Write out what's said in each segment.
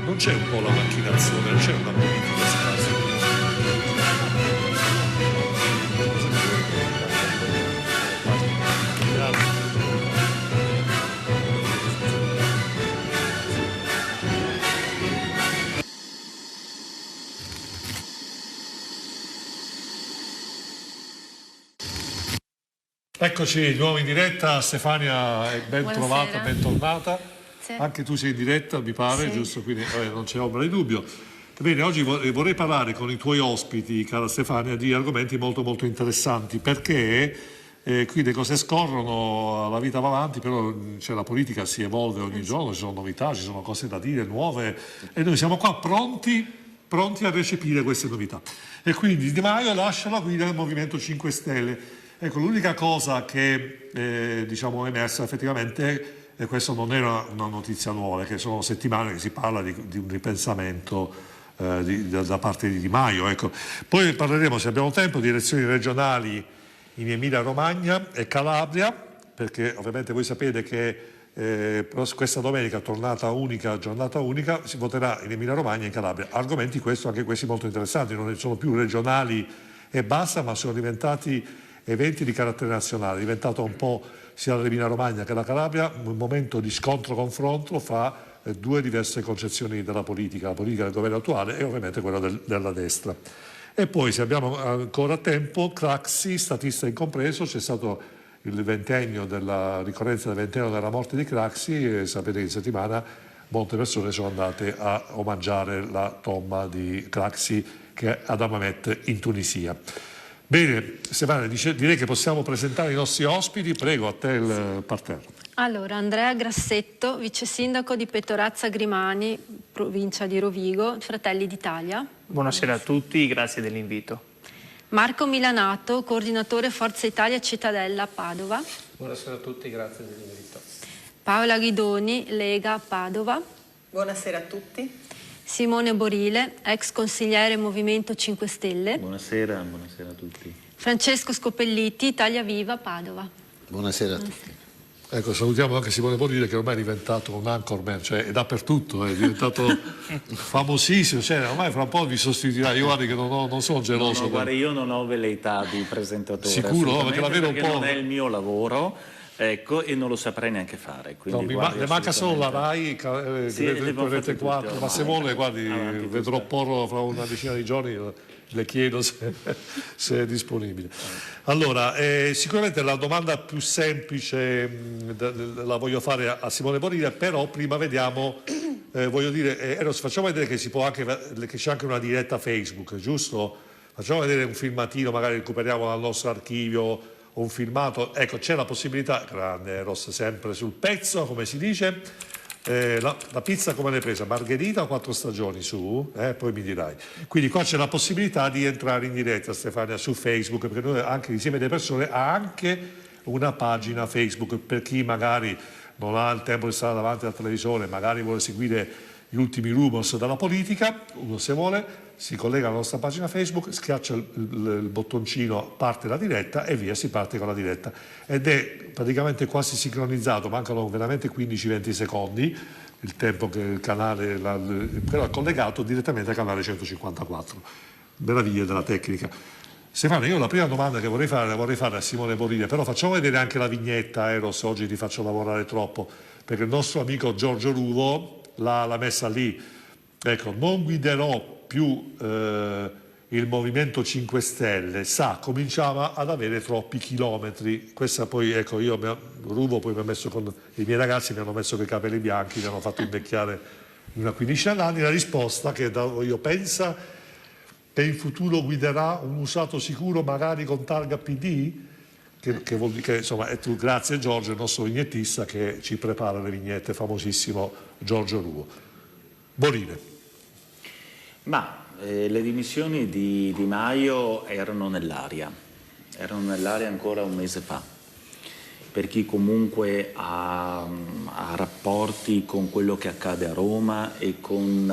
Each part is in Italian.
Non c'è un po' la macchinazione, non c'è una politica scarsa. Eccoci di nuovo in diretta, Stefania, ben Buonasera. trovata, bentornata. Sì. Anche tu sei in diretta, mi pare, Sì. giusto? Quindi non c'è ombra di dubbio. Bene, oggi vorrei parlare con i tuoi ospiti, cara Stefania, di argomenti molto molto interessanti, perché qui le cose scorrono, la vita va avanti, però la politica si evolve ogni giorno, ci sono novità, ci sono cose da dire, nuove, e noi siamo qua pronti a recepire queste novità. E quindi Di Maio lascia la guida del Movimento 5 Stelle. Ecco, l'unica cosa che è emersa effettivamente, e questa non era una notizia nuova, perché sono settimane che si parla di un ripensamento da parte di Di Maio. Ecco. Poi parleremo, se abbiamo tempo, di elezioni regionali in Emilia-Romagna e Calabria, perché ovviamente voi sapete che questa domenica, giornata unica, si voterà in Emilia-Romagna e in Calabria. Argomenti anche questi molto interessanti, non sono più regionali e basta, ma sono diventati eventi di carattere nazionale, è diventato un po' sia l'Emilia Romagna che la Calabria un momento di scontro-confronto fra due diverse concezioni della politica, la politica del governo attuale e ovviamente quella della destra. E poi, se abbiamo ancora tempo, Craxi, statista incompreso, c'è stato il ventennio della ricorrenza del ventennio della morte di Craxi e sapete che in settimana molte persone sono andate a omaggiare la tomba di Craxi che è ad Hammamet in Tunisia. Bene, Stefania, direi che possiamo presentare i nostri ospiti. Prego, a te il parterre. Allora, Andrea Grassetto, vice sindaco di Petorazza Grimani, provincia di Rovigo, Fratelli d'Italia. Buonasera a tutti, grazie dell'invito. Marco Milanato, coordinatore Forza Italia Cittadella, Padova. Buonasera a tutti, grazie dell'invito. Paola Ghidoni, Lega, Padova. Buonasera a tutti. Simone Borile, ex consigliere Movimento 5 Stelle. Buonasera a tutti. Francesco Scopelliti, Italia Viva, Padova. Buonasera a tutti. Ecco, salutiamo anche Simone Borile che ormai è diventato un anchorman, cioè è dappertutto, è diventato famosissimo, ormai fra un po' vi sostituirà. Io guardi che non sono geloso. No, guarda, io non ho velleità di presentatore. Sicuro? Perché la vedo un po'. Non è il mio lavoro. Ecco, e non lo saprei neanche fare. Quindi le manca solo la RAI, sì, Rete 4, ma se vuole, guardi, vedrò porlo fra una decina di giorni, le chiedo se è disponibile. Allora, sicuramente la domanda più semplice la voglio fare a Simone Borile, però prima vediamo, voglio dire, Eros, facciamo vedere che che c'è anche una diretta Facebook, giusto? Facciamo vedere un filmatino, magari recuperiamo dal nostro archivio un filmato. Ecco, c'è la possibilità, grande Eros, sempre sul pezzo, come si dice. La pizza come l'hai presa? Margherita o 4 stagioni su? Poi mi dirai. Quindi qua c'è la possibilità di entrare in diretta, Stefania, su Facebook, perché noi anche insieme delle persone ha anche una pagina Facebook per chi magari non ha il tempo di stare davanti al televisore, magari vuole seguire gli ultimi rumors dalla politica, uno se vuole si collega alla nostra pagina Facebook, schiaccia il bottoncino, parte la diretta e via, si parte con la diretta. Ed è praticamente quasi sincronizzato, mancano veramente 15-20 secondi, il tempo che il canale, però è collegato direttamente al canale 154. Meraviglie della tecnica. Stefano, io la prima domanda che vorrei fare a Simone Borile, però facciamo vedere anche la vignetta, Eros, oggi ti faccio lavorare troppo, perché il nostro amico Giorgio Ruvo l'ha messa lì. Ecco, non guiderò più il Movimento 5 Stelle, cominciava ad avere troppi chilometri. Questa poi, ecco, Ruvo poi mi ha messo con i miei ragazzi, mi hanno messo con i capelli bianchi, mi hanno fatto invecchiare una quindicina d'anni. La risposta che io pensa che in futuro guiderà un usato sicuro, magari con targa PD, che vuol dire che insomma grazie Giorgio, il nostro vignettista che ci prepara le vignette, famosissimo Giorgio Ruvo. Borile. Ma le dimissioni di Di Maio erano nell'aria ancora un mese fa, per chi comunque ha rapporti con quello che accade a Roma e con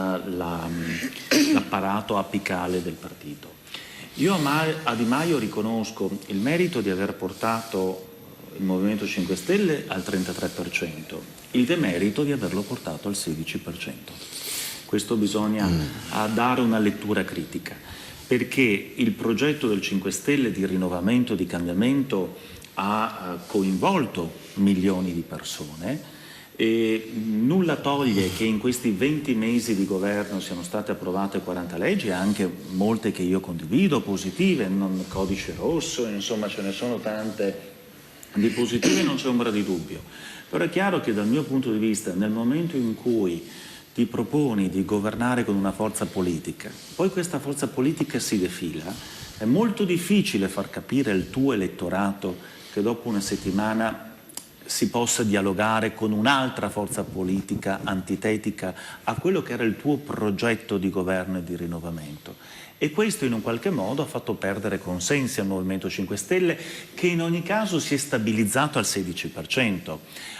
l'apparato apicale del partito. Io a Di Maio riconosco il merito di aver portato il Movimento 5 Stelle al 33%, il demerito di averlo portato al 16%. Questo bisogna dare una lettura critica, perché il progetto del 5 Stelle di rinnovamento, di cambiamento ha coinvolto milioni di persone. E nulla toglie che in questi 20 mesi di governo siano state approvate 40 leggi, anche molte che io condivido, positive, non codice rosso, insomma ce ne sono tante di positive, non c'è ombra di dubbio. Però è chiaro che dal mio punto di vista, nel momento in cui ti proponi di governare con una forza politica, poi questa forza politica si defila, è molto difficile far capire al tuo elettorato che dopo una settimana si possa dialogare con un'altra forza politica antitetica a quello che era il tuo progetto di governo e di rinnovamento. E questo in un qualche modo ha fatto perdere consensi al Movimento 5 Stelle, che in ogni caso si è stabilizzato al 16%.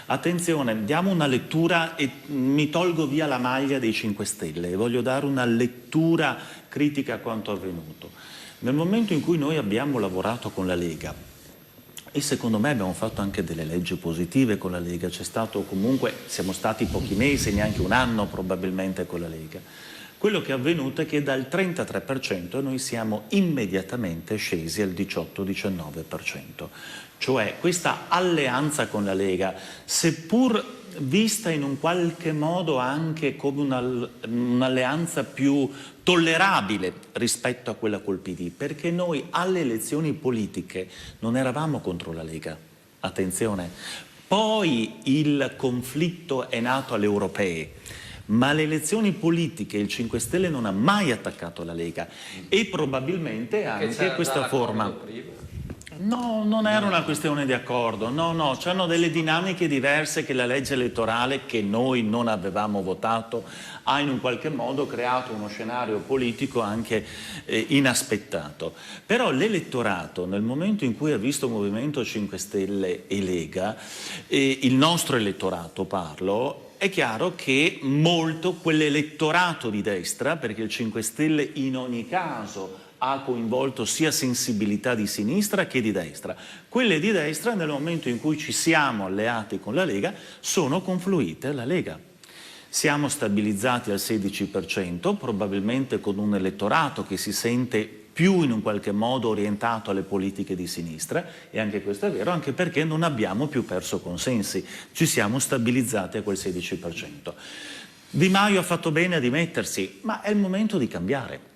Attenzione, diamo una lettura e mi tolgo via la maglia dei 5 Stelle e voglio dare una lettura critica a quanto avvenuto. Nel momento in cui noi abbiamo lavorato con la Lega, e secondo me abbiamo fatto anche delle leggi positive con la Lega, c'è stato comunque, siamo stati pochi mesi, neanche un anno probabilmente con la Lega. Quello che è avvenuto è che dal 33% noi siamo immediatamente scesi al 18-19%. Cioè questa alleanza con la Lega, seppur vista in un qualche modo anche come un'alleanza più tollerabile rispetto a quella col PD, perché noi alle elezioni politiche non eravamo contro la Lega, attenzione. Poi il conflitto è nato alle europee, ma alle elezioni politiche il 5 Stelle non ha mai attaccato la Lega e probabilmente anche questa forma. No, non era una questione di accordo, no, c'erano delle dinamiche diverse che la legge elettorale, che noi non avevamo votato, ha in un qualche modo creato uno scenario politico anche inaspettato. Però l'elettorato, nel momento in cui ha visto Movimento 5 Stelle e Lega, il nostro elettorato parlo, è chiaro che molto quell'elettorato di destra, perché il 5 Stelle in ogni caso ha coinvolto sia sensibilità di sinistra che di destra. Quelle di destra, nel momento in cui ci siamo alleati con la Lega, sono confluite alla Lega. Siamo stabilizzati al 16%, probabilmente con un elettorato che si sente più in un qualche modo orientato alle politiche di sinistra, e anche questo è vero, anche perché non abbiamo più perso consensi, ci siamo stabilizzati a quel 16%. Di Maio ha fatto bene a dimettersi, ma è il momento di cambiare.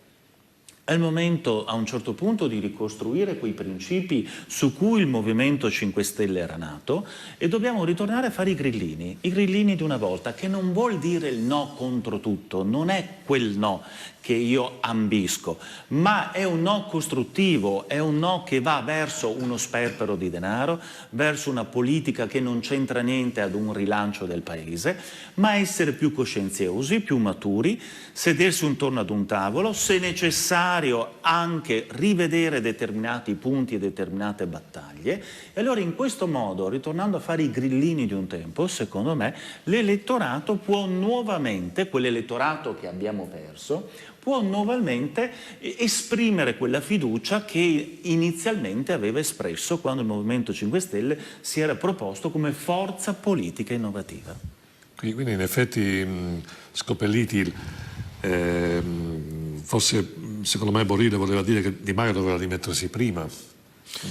È il momento a un certo punto di ricostruire quei principi su cui il Movimento 5 Stelle era nato e dobbiamo ritornare a fare i grillini di una volta, che non vuol dire il no contro tutto, non è quel no che io ambisco, ma è un no costruttivo, è un no che va verso uno sperpero di denaro, verso una politica che non c'entra niente ad un rilancio del paese, ma essere più coscienziosi, più maturi, sedersi intorno ad un tavolo, se necessario anche rivedere determinati punti e determinate battaglie. E allora in questo modo, ritornando a fare i grillini di un tempo, secondo me l'elettorato può nuovamente, quell'elettorato che abbiamo perso, può nuovamente esprimere quella fiducia che inizialmente aveva espresso quando il Movimento 5 Stelle si era proposto come forza politica innovativa. Quindi in effetti Scopelliti, forse secondo me Borile voleva dire che Di Maio doveva dimettersi prima.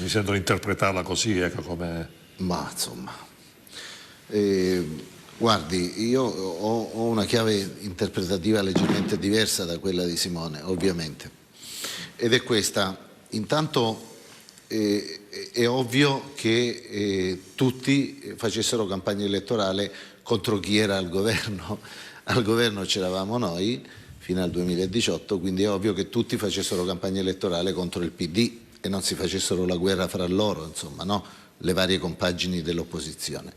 Mi sento di interpretarla così, ecco come... Ma insomma... Guardi, io ho una chiave interpretativa leggermente diversa da quella di Simone, ovviamente, ed è questa. Intanto è ovvio che tutti facessero campagna elettorale contro chi era al governo. Al governo c'eravamo noi fino al 2018, quindi è ovvio che tutti facessero campagna elettorale contro il PD e non si facessero la guerra fra loro, insomma, no? Le varie compagini dell'opposizione.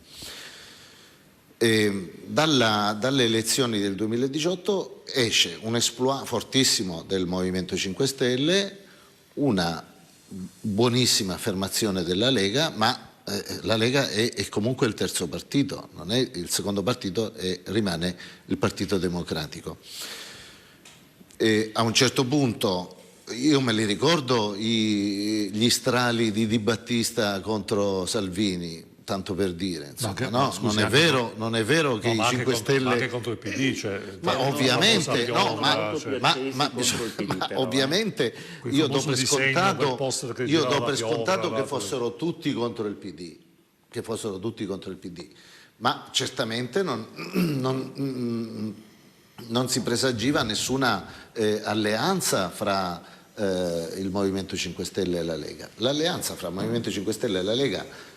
Dalle elezioni del 2018 esce un exploit fortissimo del Movimento 5 Stelle, una buonissima affermazione della Lega, ma la Lega è comunque il terzo partito, non è il secondo partito, rimane il Partito Democratico. A un certo punto, io me li ricordo gli strali di Di Battista contro Salvini, tanto per dire, insomma, Ma no? scusi, non è vero che no, i ma 5 Stelle... anche contro il PD, cioè, Ma ovviamente, no, ma però, ovviamente Quel io do famoso per disegno, scontato, quel poster che girava la che piovra, fossero tutti contro il PD, ma certamente non si presagiva nessuna alleanza fra il Movimento 5 Stelle e la Lega. L'alleanza fra il Movimento 5 Stelle e la Lega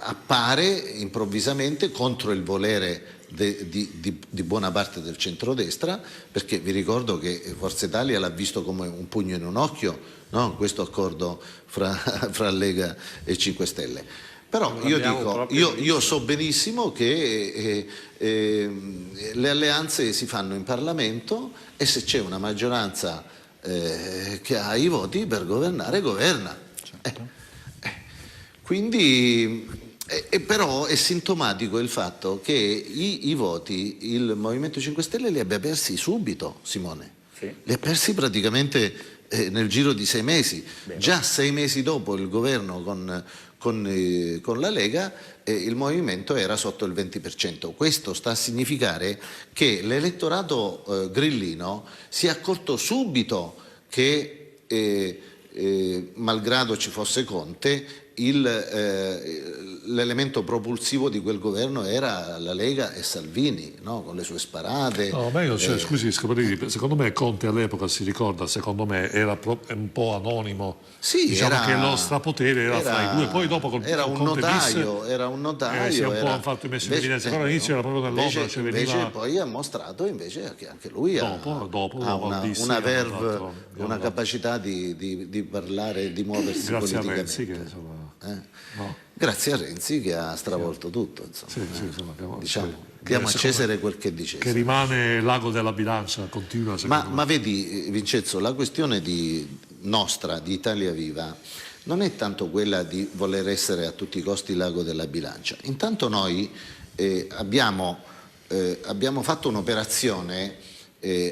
appare improvvisamente contro il volere di buona parte del centrodestra, perché vi ricordo che Forza Italia l'ha visto come un pugno in un occhio, no? Questo accordo fra Lega e 5 Stelle. Però io so benissimo che le alleanze si fanno in Parlamento e se c'è una maggioranza che ha i voti per governare, governa. certo. Quindi, però è sintomatico il fatto che i voti il Movimento 5 Stelle li abbia persi subito, Simone. Sì. Li ha persi praticamente nel giro di 6 mesi. Bene. Già 6 mesi dopo il governo con la Lega il movimento era sotto il 20%. Questo sta a significare che l'elettorato grillino si è accorto subito che malgrado ci fosse Conte l'elemento propulsivo di quel governo era la Lega e Salvini, no? Con le sue sparate. No, ma io, scusi, Scaparini, secondo me Conte all'epoca si ricorda, secondo me era un po' anonimo. Sì, diciamo che lo strapotere era fra i due, poi dopo era un notaio, si è un po' fatto messo in evidenza, però all'inizio era proprio nell'ombra, invece poi ha mostrato invece che anche lui ha una verve, una capacità di parlare e di muoversi grazie a politicamente. Renzi che insomma, no. Grazie a Renzi che ha stravolto tutto, insomma. Sì, insomma, Diciamo, diamo a Cesare quel che dice. Che rimane l'ago della bilancia, continua. Ma vedi, Vincenzo, la questione di Italia Viva non è tanto quella di voler essere a tutti i costi l'ago della bilancia. Intanto noi abbiamo fatto un'operazione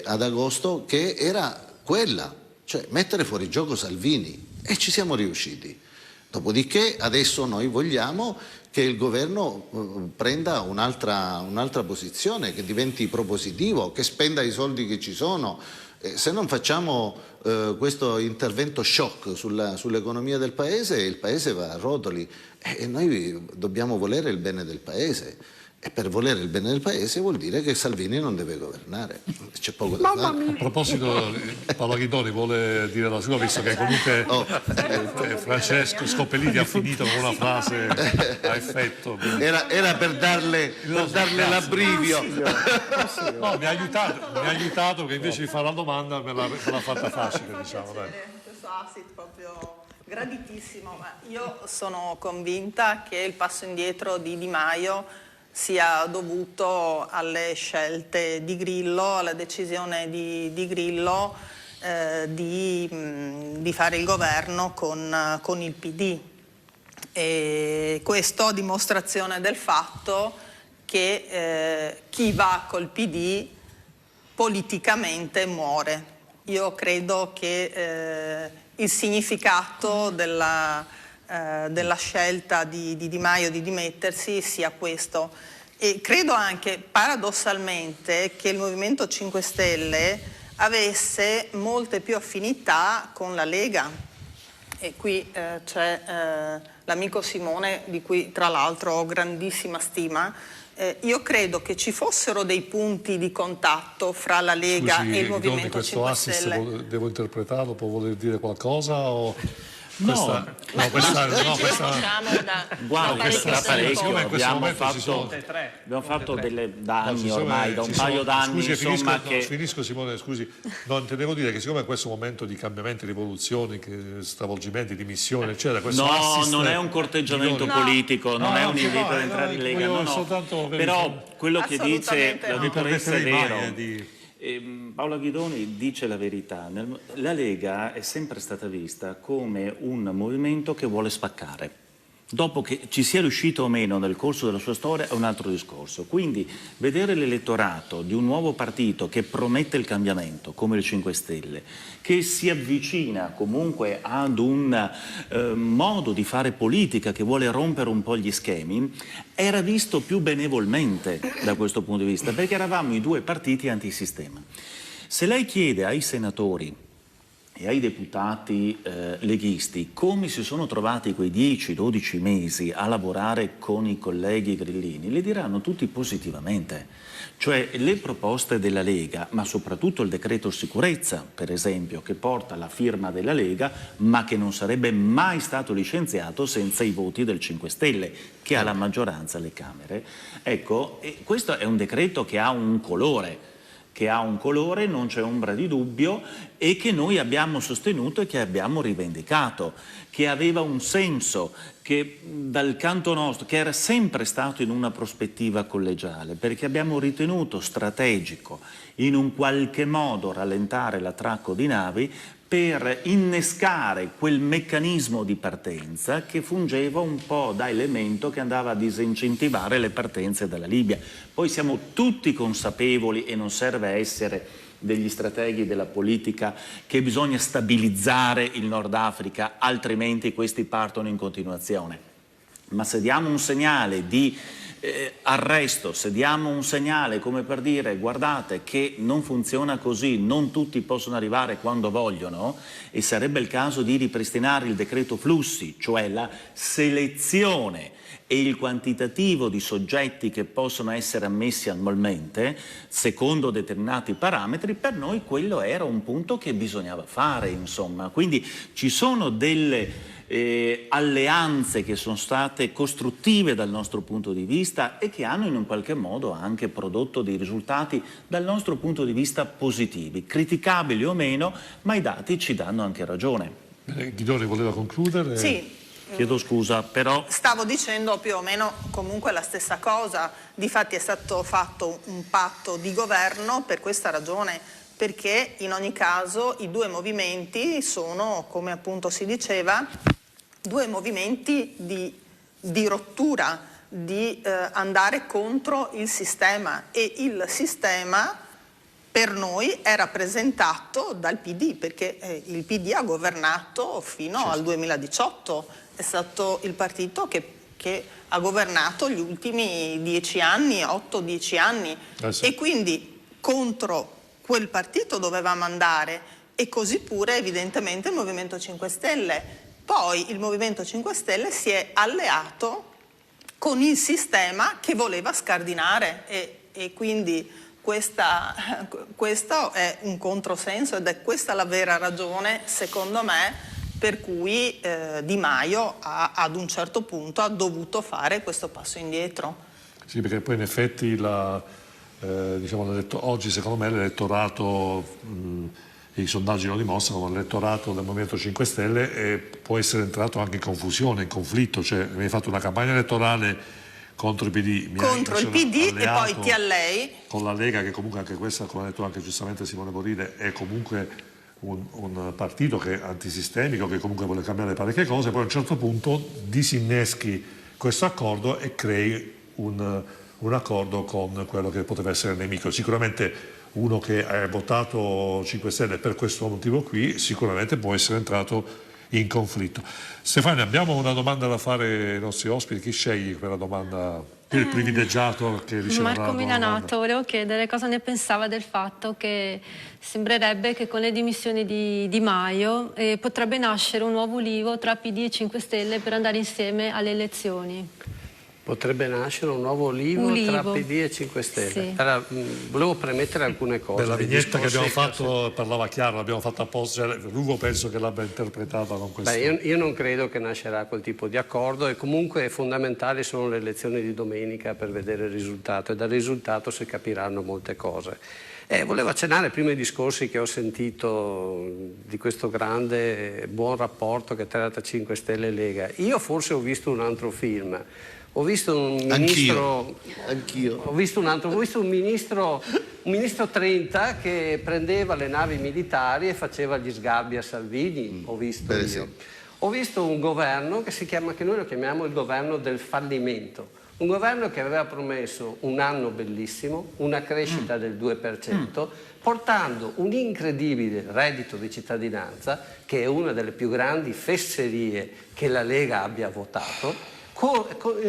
ad agosto che era quella, cioè mettere fuori gioco Salvini, e ci siamo riusciti. Dopodiché adesso noi vogliamo che il governo prenda un'altra posizione, che diventi propositivo, che spenda i soldi che ci sono. Se non facciamo questo intervento shock sull'economia del paese, il paese va a rotoli e noi dobbiamo volere il bene del paese. E per volere il bene del paese vuol dire che Salvini non deve governare. C'è poco da fare. A proposito, Paolo Ghidoni vuole dire la sua, visto che comunque Francesco Scopelliti ha finito con una frase a effetto. Era per darle l'abbrivio. No, mi ha aiutato che invece di fare la domanda me l'ha fatta facile, diciamo. Dai. Questo assist proprio graditissimo, ma io sono convinta che il passo indietro di Di Maio sia dovuto alle scelte di Grillo, alla decisione di Grillo di fare il governo con il PD. E questo a dimostrazione del fatto che chi va col PD politicamente muore. Io credo che il significato della scelta di Maio di dimettersi sia questo, e credo anche paradossalmente che il Movimento 5 Stelle avesse molte più affinità con la Lega, e qui c'è l'amico Simone, di cui tra l'altro ho grandissima stima. Io credo che ci fossero dei punti di contatto fra la Lega e il Movimento 5 Stelle. Questo devo interpretarlo, può voler dire qualcosa o... No, questa guarda, da parecchio abbiamo fatto da anni ormai, da un paio d'anni, insomma, che... Finisco, Simone, scusi. No, intendevo dire che siccome in questo momento di cambiamenti, rivoluzioni, stravolgimenti, dimissioni, eccetera, questo non è un corteggiamento politico, non è un invito ad entrare in Lega, però quello che dice la dottoressa è vero. Paola Ghidoni dice la verità. La Lega è sempre stata vista come un movimento che vuole spaccare, Dopo che ci sia riuscito o meno nel corso della sua storia è un altro discorso. Quindi vedere l'elettorato di un nuovo partito che promette il cambiamento, come il 5 Stelle, che si avvicina comunque ad un modo di fare politica che vuole rompere un po' gli schemi, era visto più benevolmente da questo punto di vista, perché eravamo i due partiti antisistema. Se lei chiede ai senatori e ai deputati leghisti come si sono trovati quei 10-12 mesi a lavorare con i colleghi grillini, le diranno tutti positivamente. Cioè le proposte della Lega, ma soprattutto il decreto sicurezza, per esempio, che porta la firma della Lega, ma che non sarebbe mai stato licenziato senza i voti del 5 Stelle, che ha la maggioranza alle Camere. Ecco, questo è un decreto che ha un colore, non c'è ombra di dubbio, e che noi abbiamo sostenuto e che abbiamo rivendicato, che aveva un senso, che dal canto nostro, che era sempre stato in una prospettiva collegiale, perché abbiamo ritenuto strategico in un qualche modo rallentare l'attracco di navi per innescare quel meccanismo di partenza che fungeva un po' da elemento che andava a disincentivare le partenze dalla Libia. Poi siamo tutti consapevoli, e non serve essere degli strateghi della politica, che bisogna stabilizzare il Nord Africa, altrimenti questi partono in continuazione. Ma se diamo un segnale di arresto, se diamo un segnale come per dire guardate che non funziona così, non tutti possono arrivare quando vogliono, e sarebbe il caso di ripristinare il decreto flussi, cioè la selezione e il quantitativo di soggetti che possono essere ammessi annualmente secondo determinati parametri, per noi quello era un punto che bisognava fare, insomma. Quindi ci sono delle alleanze che sono state costruttive dal nostro punto di vista e che hanno in un qualche modo anche prodotto dei risultati dal nostro punto di vista positivi, criticabili o meno, ma i dati ci danno anche ragione. Ghidoni voleva concludere? Sì. Chiedo scusa, però... Stavo dicendo più o meno comunque la stessa cosa. Difatti è stato fatto un patto di governo per questa ragione, perché in ogni caso i due movimenti sono, come appunto si diceva, due movimenti di rottura, di andare contro il sistema, e il sistema per noi è rappresentato dal PD, perché il PD ha governato fino al 2018, è stato il partito che ha governato gli ultimi 10 anni, 8-10 anni, sì. E quindi contro quel partito dovevamo andare, e così pure evidentemente il Movimento 5 Stelle. Poi il Movimento 5 Stelle si è alleato con il sistema che voleva scardinare, e quindi questo è un controsenso, ed è questa la vera ragione, secondo me, per cui Di Maio ad un certo punto ha dovuto fare questo passo indietro. Sì, perché poi in effetti oggi secondo me l'elettorato, i sondaggi lo dimostrano, l'elettorato del Movimento 5 Stelle può essere entrato anche in confusione, in conflitto, cioè mi hai fatto una campagna elettorale contro il PD, contro il PD, e poi ti allei con la Lega, che comunque anche questa, come ha detto anche giustamente Simone Boride, è comunque un partito che è antisistemico, che comunque vuole cambiare parecchie cose. Poi a un certo punto disinneschi questo accordo e crei un accordo con quello che poteva essere il nemico. Sicuramente uno che ha votato 5 Stelle per questo motivo qui sicuramente può essere entrato in conflitto. Stefania, abbiamo una domanda da fare ai nostri ospiti. Chi scegli per la domanda? Il privilegiato che riceverà Marco Milanato, volevo chiedere cosa ne pensava del fatto che sembrerebbe che con le dimissioni di Di Maio potrebbe nascere un nuovo ulivo tra PD e 5 Stelle per andare insieme alle elezioni. Potrebbe nascere un nuovo ulivo tra PD e 5 Stelle. Sì. Volevo premettere alcune cose. La vignetta che abbiamo fatto parlava chiaro, l'abbiamo fatta apposta. Lugo penso che l'abbia interpretata con questo. Io non credo che nascerà quel tipo di accordo, e comunque fondamentali sono le elezioni di domenica per vedere il risultato, e dal risultato si capiranno molte cose. Volevo accennare prima ai discorsi che ho sentito di questo grande buon rapporto che tra 5 Stelle e Lega. Io forse ho visto un altro film. Ho visto un ministro. Anch'io. Ho visto un ministro 30 che prendeva le navi militari e faceva gli sgarbi a Salvini. Ho visto io. Ho visto un governo che noi lo chiamiamo il governo del fallimento, un governo che aveva promesso un anno bellissimo, una crescita del 2%, portando un incredibile reddito di cittadinanza, che è una delle più grandi fesserie che la Lega abbia votato,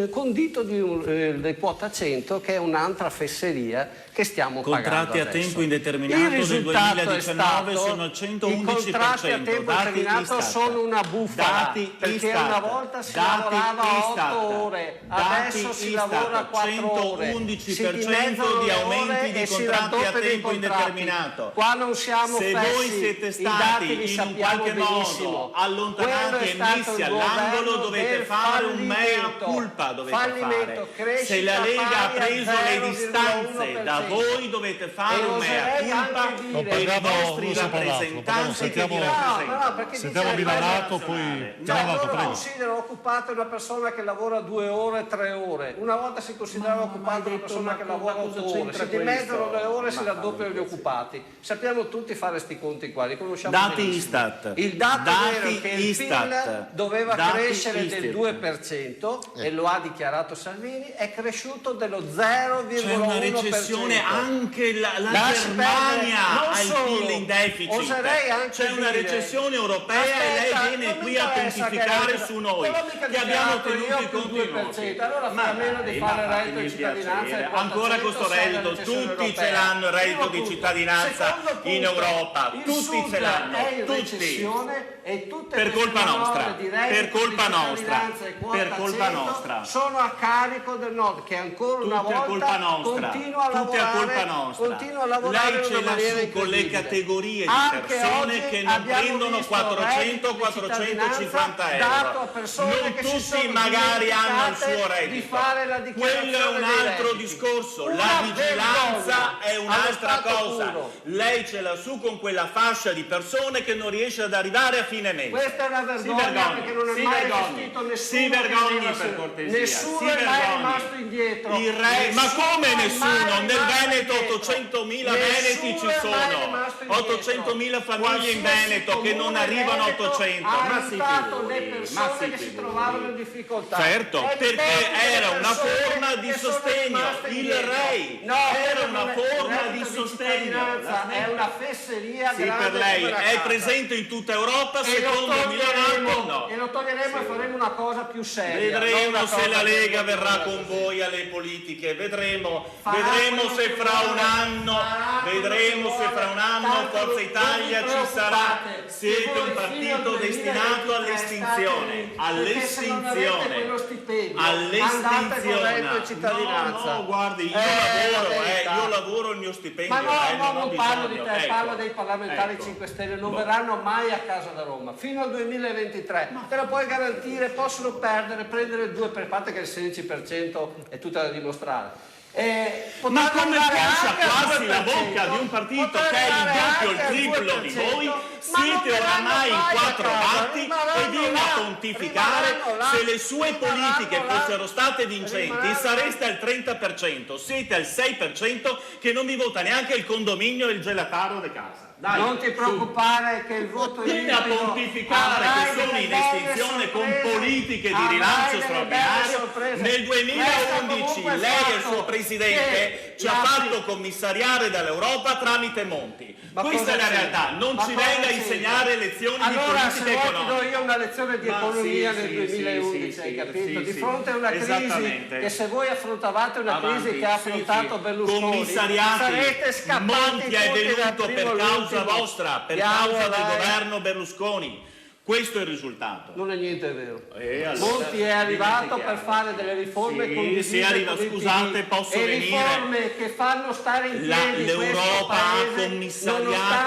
condito di quota 100, che è un'altra fesseria che stiamo pagando Contratti a adesso. tempo indeterminato Il nel risultato 2019 sono al i contratti a 111%. tempo Dati determinato Istat. sono una bufala, Dati perché Istat. una volta si Dati lavorava Istat. 8 ore, Dati adesso si Istat. lavora 4 ore, 111% di aumenti di contratti a tempo indeterminato. Qua non siamo Se fessi, voi siete i dati stati li in un sappiamo qualche benissimo. modo allontanati Quello è e stato messi il all'angolo, governo dovete del fare un mea fallimento. culpa, dovete Fallimento, fare. Se la crescita Lega ha pari a preso le distanze 0,1%. da voi, dovete fare E un mea oserei culpa anche dire- per i Parliamo vostri uno sopra l'altro, rappresentanti che vi sentiamo- rappresentano. perché Sentiamo dice le Milanato, cose- poi Loro prego. considerano occupata una persona che lavora 2 ore, 3 ore. Una volta si considerava occupata una persona che lavora 8 ore. Si dimezzano le ore e si raddoppiano gli occupati. Sappiamo tutti fare sti conti qua, li conosciamo Dati benissimo. Istat. Il dato Dati vero è che il Istat. PIL doveva Dati crescere Istat. del 2% e lo ha dichiarato Salvini, è cresciuto dello 0,1%. C'è una recessione, anche la Lasci Germania perdere, non ha il solo, PIL in deficit. oserei anche C'è una dire- recessione europea Aspetta, e lei viene non qui mi a interessa pontificare che- su noi, però mica che abbiamo dichiarato tenuto io i più conti 2%, nostri. allora fa meno di fare il reddito di cittadinanza e quota Ancora 100 questo sei la reddito, recessione tutti europea. ce l'hanno il reddito Primo di punto. cittadinanza Secondo punto, in Europa, il tutti Sud ce l'hanno, è in tutti. recessione e tutte Per queste colpa manovre nostra, di reddito per colpa di nostra, cittadinanza e quota per colpa 100 nostra. sono a carico del Nord, che ancora una Tutte a colpa volta nostra, continua a tutte a lavorare, colpa nostra. continua a lavorare Lei in ce una l'ha maniera su con le incredibile. categorie di Anche persone oggi che non abbiamo prendono visto 400 reddito di 450 dato a euro. persone Non che si tutti sono magari hanno il suo dimenticate reddito. di fare la dichiarazione Quello è un dei altro redditi. discorso. Una La vigilanza vergogna è allo un'altra stato cosa. puro. Lei ce l'ha su con quella fascia di persone che non riesce ad arrivare a fine mese. Questa è una vergogna perché non è mai esistito nessuno si che vergogni veniva per su- cortesia. nessuno si è mai vergogni. rimasto indietro. Ma come Nessuno è nessuno? mai Nel rimasto Veneto indietro. 800.000 veneti Nessuno ci è mai sono. rimasto indietro. 800.000 famiglie in Qualsiasi Veneto che non comune arrivano a veneto 800. ha Ma si aiutato le figuri, persone che si trovavano in difficoltà. Certo, È perché l'idea era delle una persone forma di che sono sostegno. rimaste Il indietro. REI No, era quello una non è- forma il di reddito sostegno. cittadinanza è una fesseria Sì, grande per lei come la è casa. presente in tutta Europa, E lo secondo Milano no. e lo toglieremo e faremo una cosa più seria. non Vedremo una se cosa la Lega che- verrà con voi alle politiche, vedremo Faranno se quello fra che un vuole. anno, Faranno vedremo quello se che fra un vuole. anno Tanto Forza non Italia vi ci sarà. preoccupate, Siete che voi un fino al partito 2023 destinato all'estinzione, perché se non avete quello stipendio, andate con reddito di cittadinanza. No, guardi, la verità. io lavoro il mio stipendio. Ma no, non ho non parlo di bisogno. te, Ecco. parlo dei parlamentari Ecco. 5 Stelle, non verranno mai a casa da Roma, fino al 2023. Te lo puoi garantire, possono perdere, prendere il 2%, a parte che il 16% è tutta da dimostrare. Ma come può sciacquarsi la bocca di un partito che è il doppio, il triplo di voi? Siete oramai in 4 gatti e viene a pontificare. Se le sue politiche fossero state vincenti sareste al 30%, siete al 6% che non vi vota neanche il condominio e il gelataro di casa. Dai, non ti preoccupare che il voto viene a pontificare che sono in estinzione con politiche di rilancio straordinario. Nel 2011 lei e il suo presidente ci ha fatto commissariare dall'Europa tramite Monti. Questa è la realtà, non ci venga a insegnare lezioni di allora, se politica vuoi ti do economica. io una lezione di economia nel sì, 2011, sì, hai sì, capito? sì, Di sì. fronte a una crisi Esattamente. che se voi affrontavate una Avanti, crisi che ha sì, affrontato sì. Berlusconi, Commissariati. sarete scappati Monti è tutti dal venuto primo per causa all'ultimo. vostra, per Diavolo, causa del dai. governo Berlusconi. Questo è il risultato. Non è niente vero. Allora, Monti è arrivato per dimentichiamo. fare delle riforme Sì, condivise sì, arriva, con il scusate, PD. posso e venire? riforme che fanno stare in piedi L'Europa questo ha paese, commissariato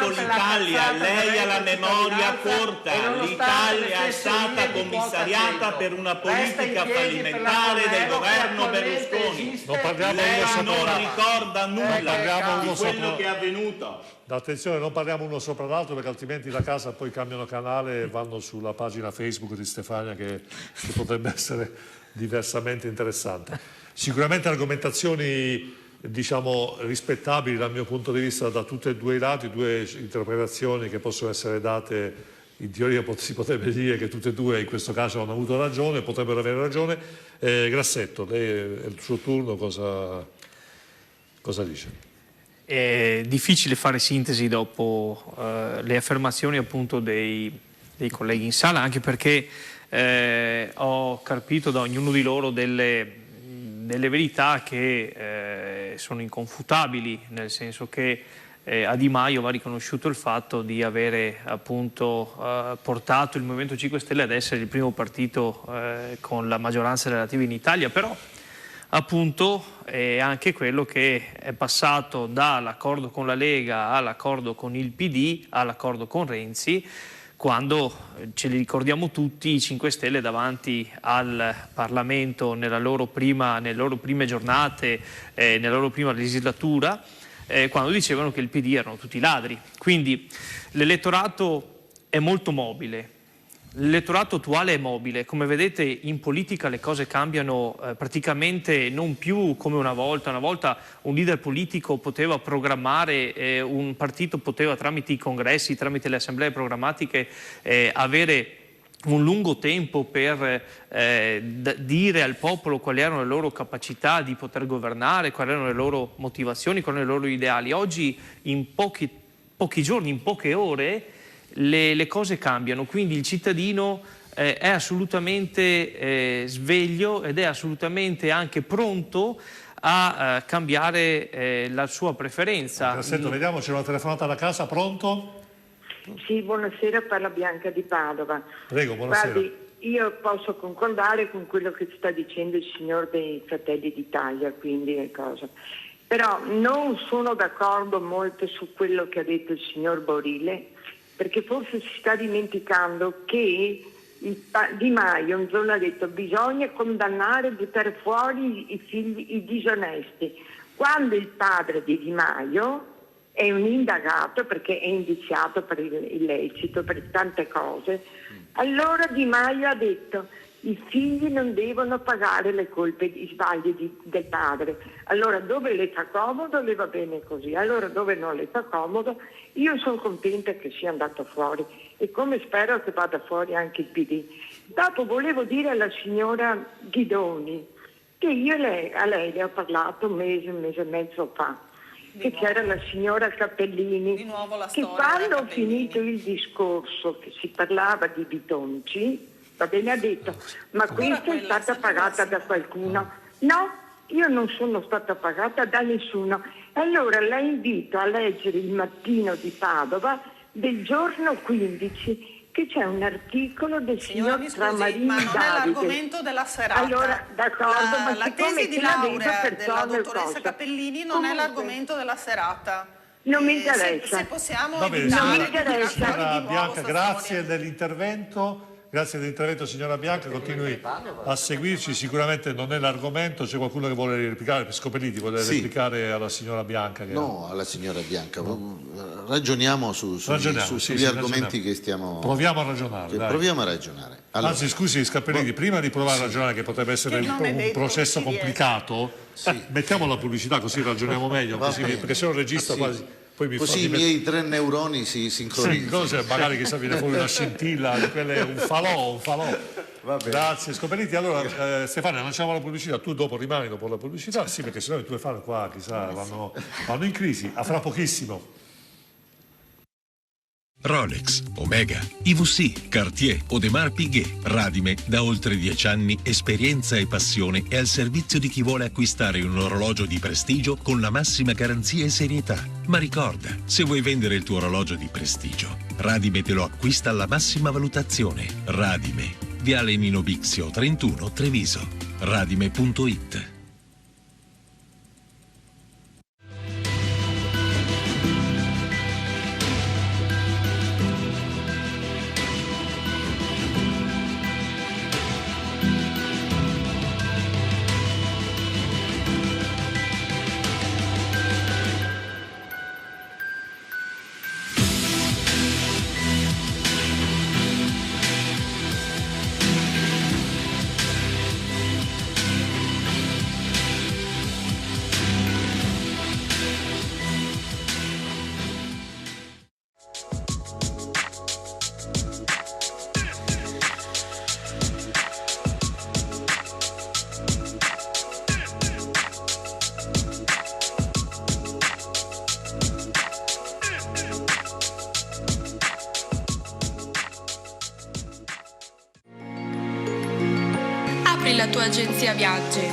nonostante la l'Italia, cazzata lei ha del la reddito di memoria cittadinanza corta, e nonostante l'Italia le è fesserie stata di commissariata quota 100. per una Resta in politica piedi per la fallimentare del Fornero, governo che attualmente Berlusconi. esiste. Non parliamo Lei uno sopra non l'altro. ricorda nulla parliamo di uno quello sopra- che è avvenuto. Attenzione, non parliamo uno sopra l'altro perché altrimenti da casa poi cambiano canale e vanno sulla pagina Facebook di Stefania che potrebbe essere diversamente interessante. Sicuramente argomentazioni diciamo rispettabili dal mio punto di vista da tutti e due i lati, due interpretazioni che possono essere date in teoria si potrebbe dire che tutte e due in questo caso hanno avuto ragione, potrebbero avere ragione. Grassetto, lei è il suo turno, cosa dice? È difficile fare sintesi dopo le affermazioni appunto dei colleghi in sala, anche perché ho capito da ognuno di loro delle verità che sono inconfutabili, nel senso che a Di Maio va riconosciuto il fatto di avere appunto portato il Movimento 5 Stelle ad essere il primo partito con la maggioranza relativa in Italia, però appunto è anche quello che è passato dall'accordo con la Lega all'accordo con il PD all'accordo con Renzi, quando, ce li ricordiamo tutti, i 5 Stelle davanti al Parlamento nelle loro prime giornate, nella loro prima legislatura, quando dicevano che il PD erano tutti ladri. Quindi l'elettorato è molto mobile, l'elettorato attuale è mobile. Come vedete in politica le cose cambiano praticamente non più come una volta un leader politico poteva programmare, un partito poteva tramite i congressi, tramite le assemblee programmatiche avere un lungo tempo per dire al popolo quali erano le loro capacità di poter governare, quali erano le loro motivazioni, quali erano i loro ideali. Oggi in pochi giorni, in poche ore le cose cambiano, quindi il cittadino è assolutamente sveglio ed è assolutamente anche pronto a cambiare la sua preferenza. Sento, vediamo, c'è una telefonata da casa, pronto? Sì, buonasera, parla Bianca di Padova. Prego, buonasera. Guardi, io posso concordare con quello che sta dicendo il signor dei Fratelli d'Italia, quindi le cose. Però non sono d'accordo molto su quello che ha detto il signor Borile, perché forse si sta dimenticando che Di Maio un giorno ha detto bisogna condannare e buttare fuori i figli, i disonesti, quando il padre di Di Maio è un indagato perché è indiziato per illecito, per tante cose. Allora Di Maio ha detto i figli non devono pagare le colpe, gli sbagli del padre. Allora dove le fa comodo le va bene così, allora dove non le fa comodo io sono contenta che sia andato fuori e come spero che vada fuori anche il PD. Dopo volevo dire alla signora Ghidoni che io a lei le ho parlato un mese e mezzo fa, che c'era la signora Cappellini, Di nuovo la che storia quando ho Cappellini. finito il discorso che si parlava di Bitonci, va bene, ha detto ma questa è stata pagata da qualcuno. No, io non sono stata pagata da nessuno. Allora la invito a leggere il Mattino di Padova del giorno 15, che c'è un articolo del Signora, signor mi scusi, Tramarini ma non è Davide. l'argomento della serata. Allora, d'accordo, ma la siccome tesi di ce la vedo laurea per della tono e dottoressa cose. Cappellini non è Comunque, l'argomento della serata. Non mi interessa. Se possiamo Va bene, evitare non mi di interessa. tirare fuori signora di nuovo Bianca, sta grazie storia. dell'intervento. Grazie dell'intervento signora Bianca, continui a seguirci, sicuramente non è l'argomento, c'è qualcuno che vuole replicare, Scopelliti vuole Sì. replicare alla signora Bianca? No, alla signora Bianca. Ragioniamo sugli sì, argomenti ragioniamo. che stiamo... Proviamo a ragionare, dai. Proviamo a ragionare. Allora, Anzi, scusi Scappellini, prima di provare a ragionare che potrebbe essere Che non ne un vedo, processo ci riesco. complicato, mettiamo la pubblicità così ragioniamo meglio, Va così, bene. perché se no il regista Sì. quasi... Poi mi così i fa miei 3 neuroni si sincronizzano. cose, magari che viene fuori una scintilla, di quelle, un falò. Va bene. Grazie Scopelliti. Allora Stefano, lanciamo la pubblicità, tu dopo rimani dopo la pubblicità, sì, perché sennò i tuoi fan qua chissà vanno in crisi, a fra pochissimo. Rolex, Omega, IWC, Cartier, Audemars Piguet, Radime, da oltre 10 anni, esperienza e passione è al servizio di chi vuole acquistare un orologio di prestigio con la massima garanzia e serietà. Ma ricorda, se vuoi vendere il tuo orologio di prestigio, Radime te lo acquista alla massima valutazione. Radime, Viale Nino Bixio 31 Treviso. Radime.it. la tua agenzia viaggi.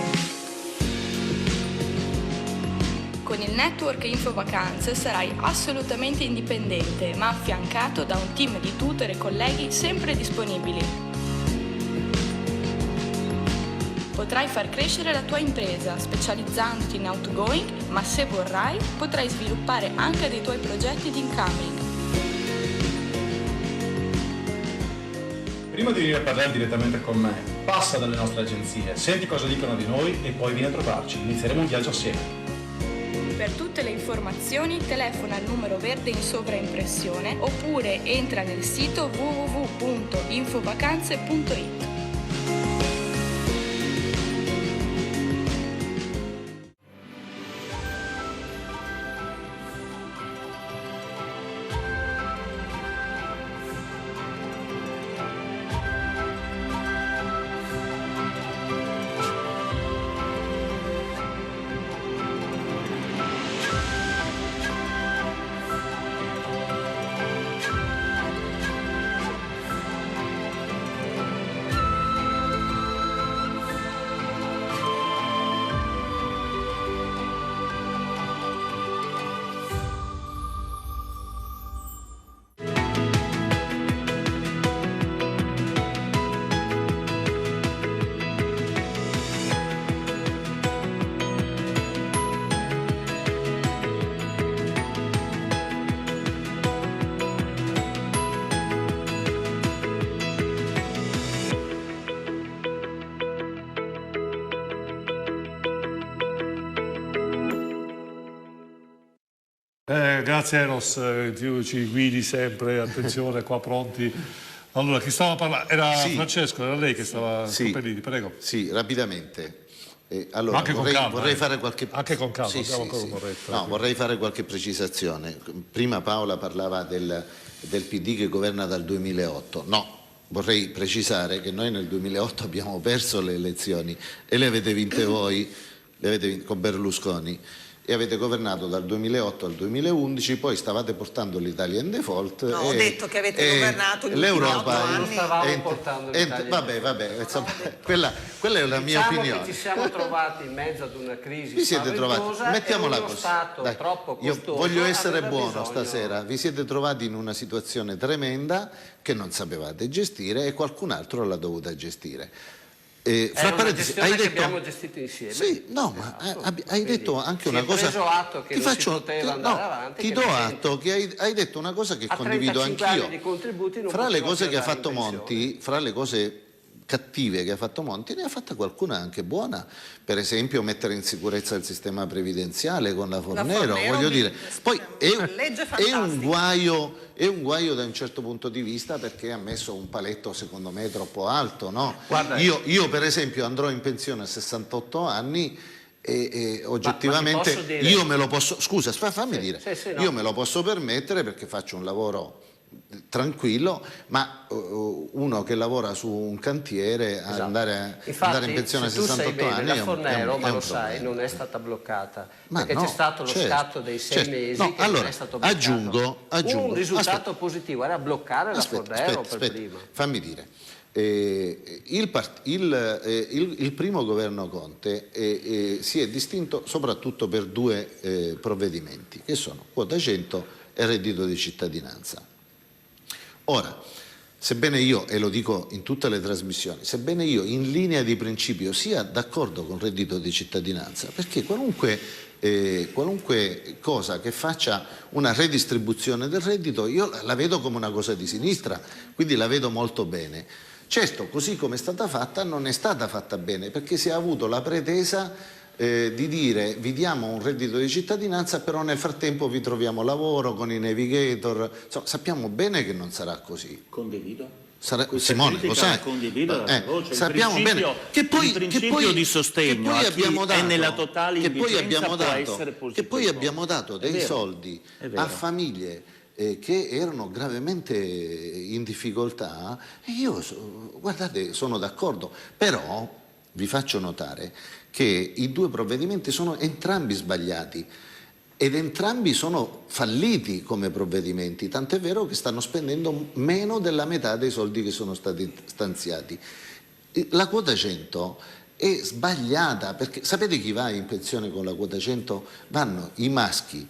Con il network Infovacanze sarai assolutamente indipendente, ma affiancato da un team di tutor e colleghi sempre disponibili. Potrai far crescere la tua impresa specializzandoti in outgoing, ma se vorrai potrai sviluppare anche dei tuoi progetti di incoming. Prima di venire a parlare direttamente con me, passa dalle nostre agenzie, senti cosa dicono di noi e poi vieni a trovarci. Inizieremo un viaggio assieme. Per tutte le informazioni telefona al numero verde in sovraimpressione oppure entra nel sito www.infovacanze.it. Grazie Eros, tu ci guidi sempre, attenzione qua pronti. Allora, chi stava parlando? Era Francesco, era lei che stava Stoppellini, prego. Sì, rapidamente. Allora, anche vorrei fare qualche... Anche con calma, abbiamo ancora un'oretta. No, vorrei fare qualche precisazione. Prima Paola parlava del PD che governa dal 2008. No, vorrei precisare che noi nel 2008 abbiamo perso le elezioni e le avete vinte voi, le avete vinte con Berlusconi. E avete governato dal 2008 al 2011, poi stavate portando l'Italia in default. No, ho detto che avete governato gli ultimi 8 anni. Non stavamo portando l'Italia. Vabbè, quella è la mia opinione. Che ci siamo trovati in mezzo ad una crisi vi siete trovati, mettiamola così. Dai, troppo costoso, io voglio essere buono stasera. Vi siete trovati in una situazione tremenda che non sapevate gestire e qualcun altro l'ha dovuta gestire. Fra parentesi, hai detto che abbiamo gestito insieme. Sì, no, ma hai detto anche una cosa. Preso atto che non si poteva andare avanti. Ti do atto che hai detto una cosa che condivido anch'io. Fra le cose che ha fatto Monti, fra le cose cattive che ha fatto Monti, ne ha fatta qualcuna anche buona. Per esempio mettere in sicurezza il sistema previdenziale con la Fornero, voglio dire. Poi è un guaio da un certo punto di vista perché ha messo un paletto secondo me troppo alto, no? Guarda, io per esempio andrò in pensione a 68 anni e oggettivamente io me lo posso, scusa, fammi dire, no. Io me lo posso permettere perché faccio un lavoro tranquillo, ma uno che lavora su un cantiere andare in pensione a 68 anni la Fornero, ma lo problema. Sai, non è stata bloccata perché no, c'è stato lo scatto dei 6 mesi che allora, non è stato bloccato. aggiungo un risultato positivo era bloccare la Fornero per prima. Fammi dire, il primo governo Conte si è distinto soprattutto per due provvedimenti che sono quota 100 e reddito di cittadinanza. Ora, sebbene io, e lo dico in tutte le trasmissioni, sebbene io in linea di principio sia d'accordo con il reddito di cittadinanza, perché qualunque cosa che faccia una redistribuzione del reddito io la vedo come una cosa di sinistra, quindi la vedo molto bene. Certo, così come è stata fatta, non è stata fatta bene, perché si è avuto la pretesa di dire vi diamo un reddito di cittadinanza però nel frattempo vi troviamo lavoro con i navigator. Insomma, sappiamo bene che non sarà così. Condivido. Simone, lo sai? Condivido sappiamo bene che poi, il principio di sostegno che poi abbiamo dato, è nella totale che poi abbiamo dato dei soldi a famiglie che erano gravemente in difficoltà e io guardate sono d'accordo, però vi faccio notare che i due provvedimenti sono entrambi sbagliati ed entrambi sono falliti come provvedimenti, tant'è vero che stanno spendendo meno della metà dei soldi che sono stati stanziati. La quota 100 è sbagliata, perché sapete chi va in pensione con la quota 100? Vanno i maschi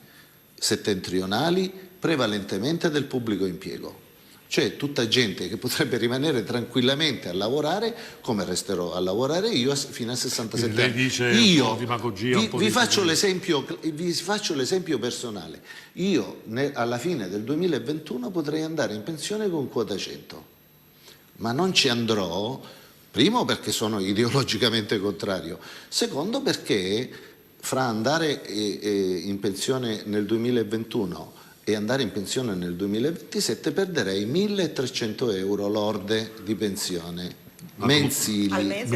settentrionali, prevalentemente del pubblico impiego. Cioè tutta gente che potrebbe rimanere tranquillamente a lavorare, come resterò a lavorare io fino a 67 lei anni. dice Io un po' demagogia, un po' vi faccio l'esempio personale. Io alla fine del 2021 potrei andare in pensione con quota 100, ma non ci andrò, primo perché sono ideologicamente contrario, secondo perché fra andare in pensione nel 2021 e andare in pensione nel 2027 perderei 1.300 euro lorde di pensione mensili.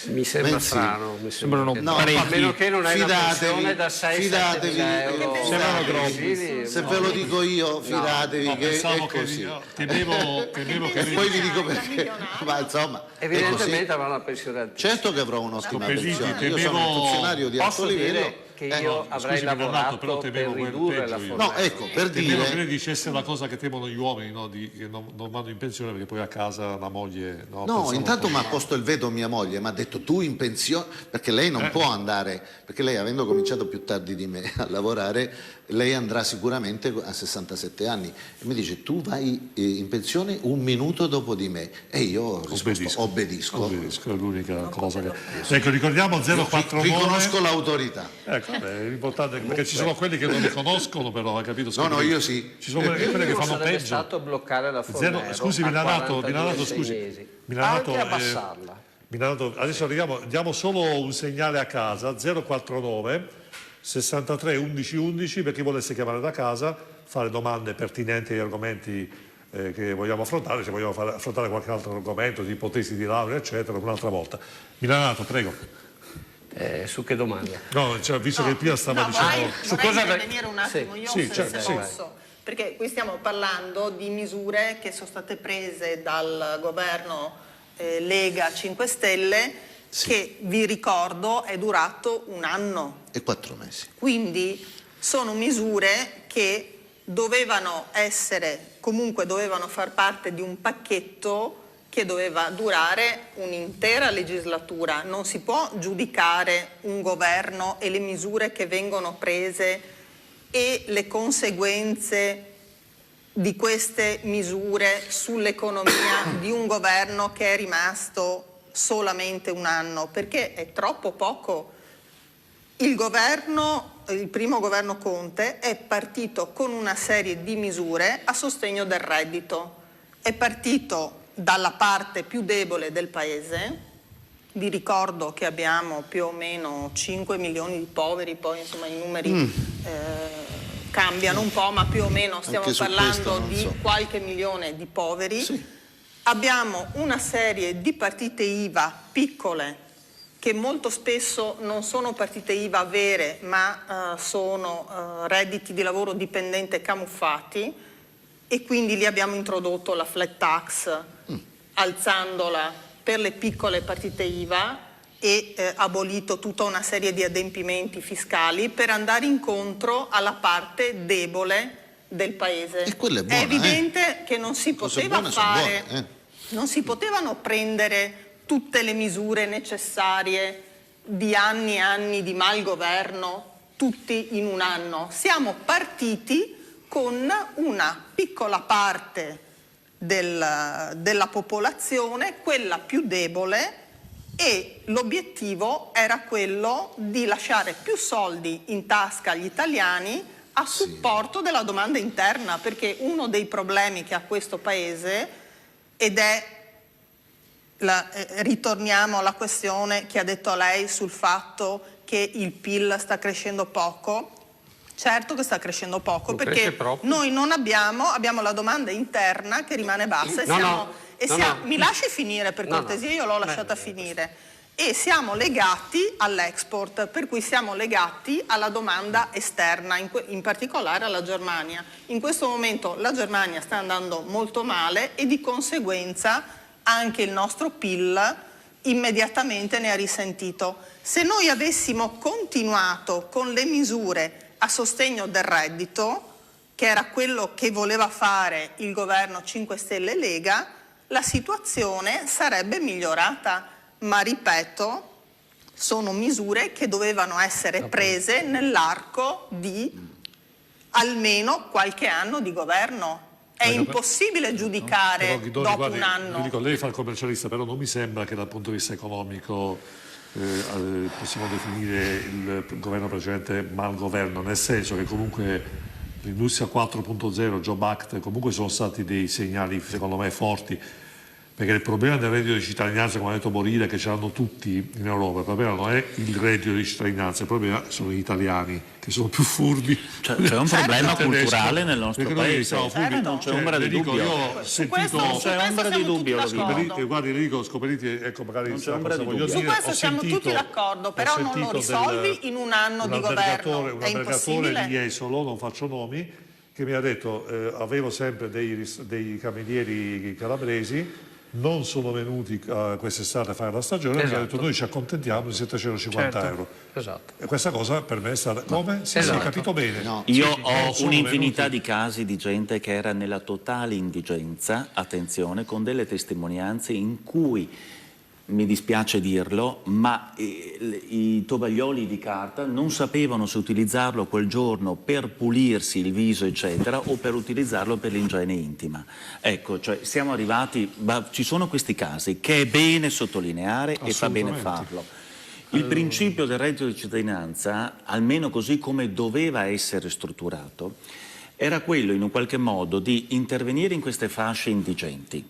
Mi sembra strano. Sembrano No, a meno che non hai una pensione da 6-7 euro. Sembrano grossi. Se ve lo dico io, fidatevi che è così. Temevo che Poi vi dico perché, ma insomma, Evidentemente avrà una pensione altissima. certo che avrò un'ottima Pellighi, pensione. Io sono un funzionario di alto Posso livello. dire che io avrei scusi, Bernardo, lavorato però per temevo ridurre la peggio io. formazione. No, ecco, per temevo che lei dire... dicesse la cosa che temono gli uomini, no? Che non vanno in pensione perché poi a casa la moglie... No, pensavo intanto un mi po'. ha posto il veto mia moglie, mi ha detto tu in pensione, perché lei non può andare, perché lei avendo cominciato più tardi di me a lavorare, lei andrà sicuramente a 67 anni e mi dice tu vai in pensione un minuto dopo di me e io ho risposto obbedisco. Obbedisco, è l'unica cosa che... Ecco, ricordiamo 049... Riconosco l'autorità. Ecco, è importante perché ci sono quelli che non riconoscono, però, hai capito? No, io sì. Ci sono quelli che fanno sarebbe peggio. stato bloccare la Fornero Scusi, a Milanato, 42 scusi. mesi. Milanato, anche abbassarla. Milanato, adesso diamo solo un segnale a casa, 049 63 11 11, per chi volesse chiamare da casa, fare domande pertinenti agli argomenti che vogliamo affrontare, se vogliamo affrontare qualche altro argomento, di ipotesi di laurea, eccetera, un'altra volta. Milanato, prego. Su che domanda? No, cioè, visto che Pia stava dicendo... Vorrei intervenire un attimo, io se certo, posso, perché qui stiamo parlando di misure che sono state prese dal governo Lega 5 Stelle, che vi ricordo è durato 1 anno. E 4 mesi. Quindi sono misure che dovevano far parte di un pacchetto che doveva durare un'intera legislatura. Non si può giudicare un governo e le misure che vengono prese e le conseguenze di queste misure sull'economia di un governo che è rimasto solamente 1 anno, perché è troppo poco. Il primo governo Conte è partito con una serie di misure a sostegno del reddito. È partito dalla parte più debole del paese. Vi ricordo che abbiamo più o meno 5 milioni di poveri, poi insomma i numeri cambiano un po', ma più o meno stiamo parlando di qualche milione di poveri. Sì. Abbiamo una serie di partite IVA piccole che molto spesso non sono partite IVA vere, ma sono redditi di lavoro dipendente camuffati, e quindi lì abbiamo introdotto la flat tax, alzandola per le piccole partite IVA e abolito tutta una serie di adempimenti fiscali per andare incontro alla parte debole del paese. E quella è buona, evidente che non si poteva fare, non si potevano prendere tutte le misure necessarie di anni e anni di malgoverno, tutti in 1 anno. Siamo partiti con una piccola parte della popolazione, quella più debole, e l'obiettivo era quello di lasciare più soldi in tasca agli italiani a supporto della domanda interna, perché uno dei problemi che ha questo paese, ed è, ritorniamo alla questione che ha detto lei sul fatto che il PIL sta crescendo poco. Certo che sta crescendo poco, perché noi non abbiamo la domanda interna che rimane bassa mi lasci finire per cortesia, io l'ho lasciata finire, e siamo legati all'export, per cui siamo legati alla domanda esterna, in particolare alla Germania. In questo momento la Germania sta andando molto male e di conseguenza anche il nostro PIL immediatamente ne ha risentito. Se noi avessimo continuato con le misure a sostegno del reddito, che era quello che voleva fare il governo 5 Stelle Lega, la situazione sarebbe migliorata. Ma ripeto, sono misure che dovevano essere prese nell'arco di almeno qualche anno di governo. È impossibile giudicare dopo un anno. Io dico, lei fa il commercialista, però non mi sembra che dal punto di vista economico possiamo definire il governo precedente malgoverno, nel senso che comunque l'industria 4.0, Job Act, comunque sono stati dei segnali secondo me forti. Perché il problema del reddito di cittadinanza, come ha detto Borile, che ce l'hanno tutti in Europa, il problema non è il reddito di cittadinanza, il problema sono gli italiani che sono più furbi. C'è un problema culturale nel nostro paese. Non c'è ombra di dubbio. Io ho sentito, non c'è ombra di dubbio. Guardi, le dico, Scoperiti, ecco, magari non c'è ombra di dubbio. Su questo siamo tutti d'accordo, però non lo risolvi in un anno di governo. Un albergatore di Jesolo, non faccio nomi, che mi ha detto avevo sempre dei camerieri calabresi, non sono venuti quest'estate a fare la stagione, mi ha detto noi ci accontentiamo di 750 euro. Esatto. E questa cosa per me è stata... Come? Sì, esatto. hai capito bene. No. Io ho un'infinità di casi di gente che era nella totale indigenza, attenzione, con delle testimonianze in cui, mi dispiace dirlo, ma i tovaglioli di carta non sapevano se utilizzarlo quel giorno per pulirsi il viso, eccetera, o per utilizzarlo per l'igiene intima. Ecco, cioè siamo arrivati, ci sono questi casi che è bene sottolineare e fa bene farlo. Il principio del reddito di cittadinanza, almeno così come doveva essere strutturato, era quello in un qualche modo di intervenire in queste fasce indigenti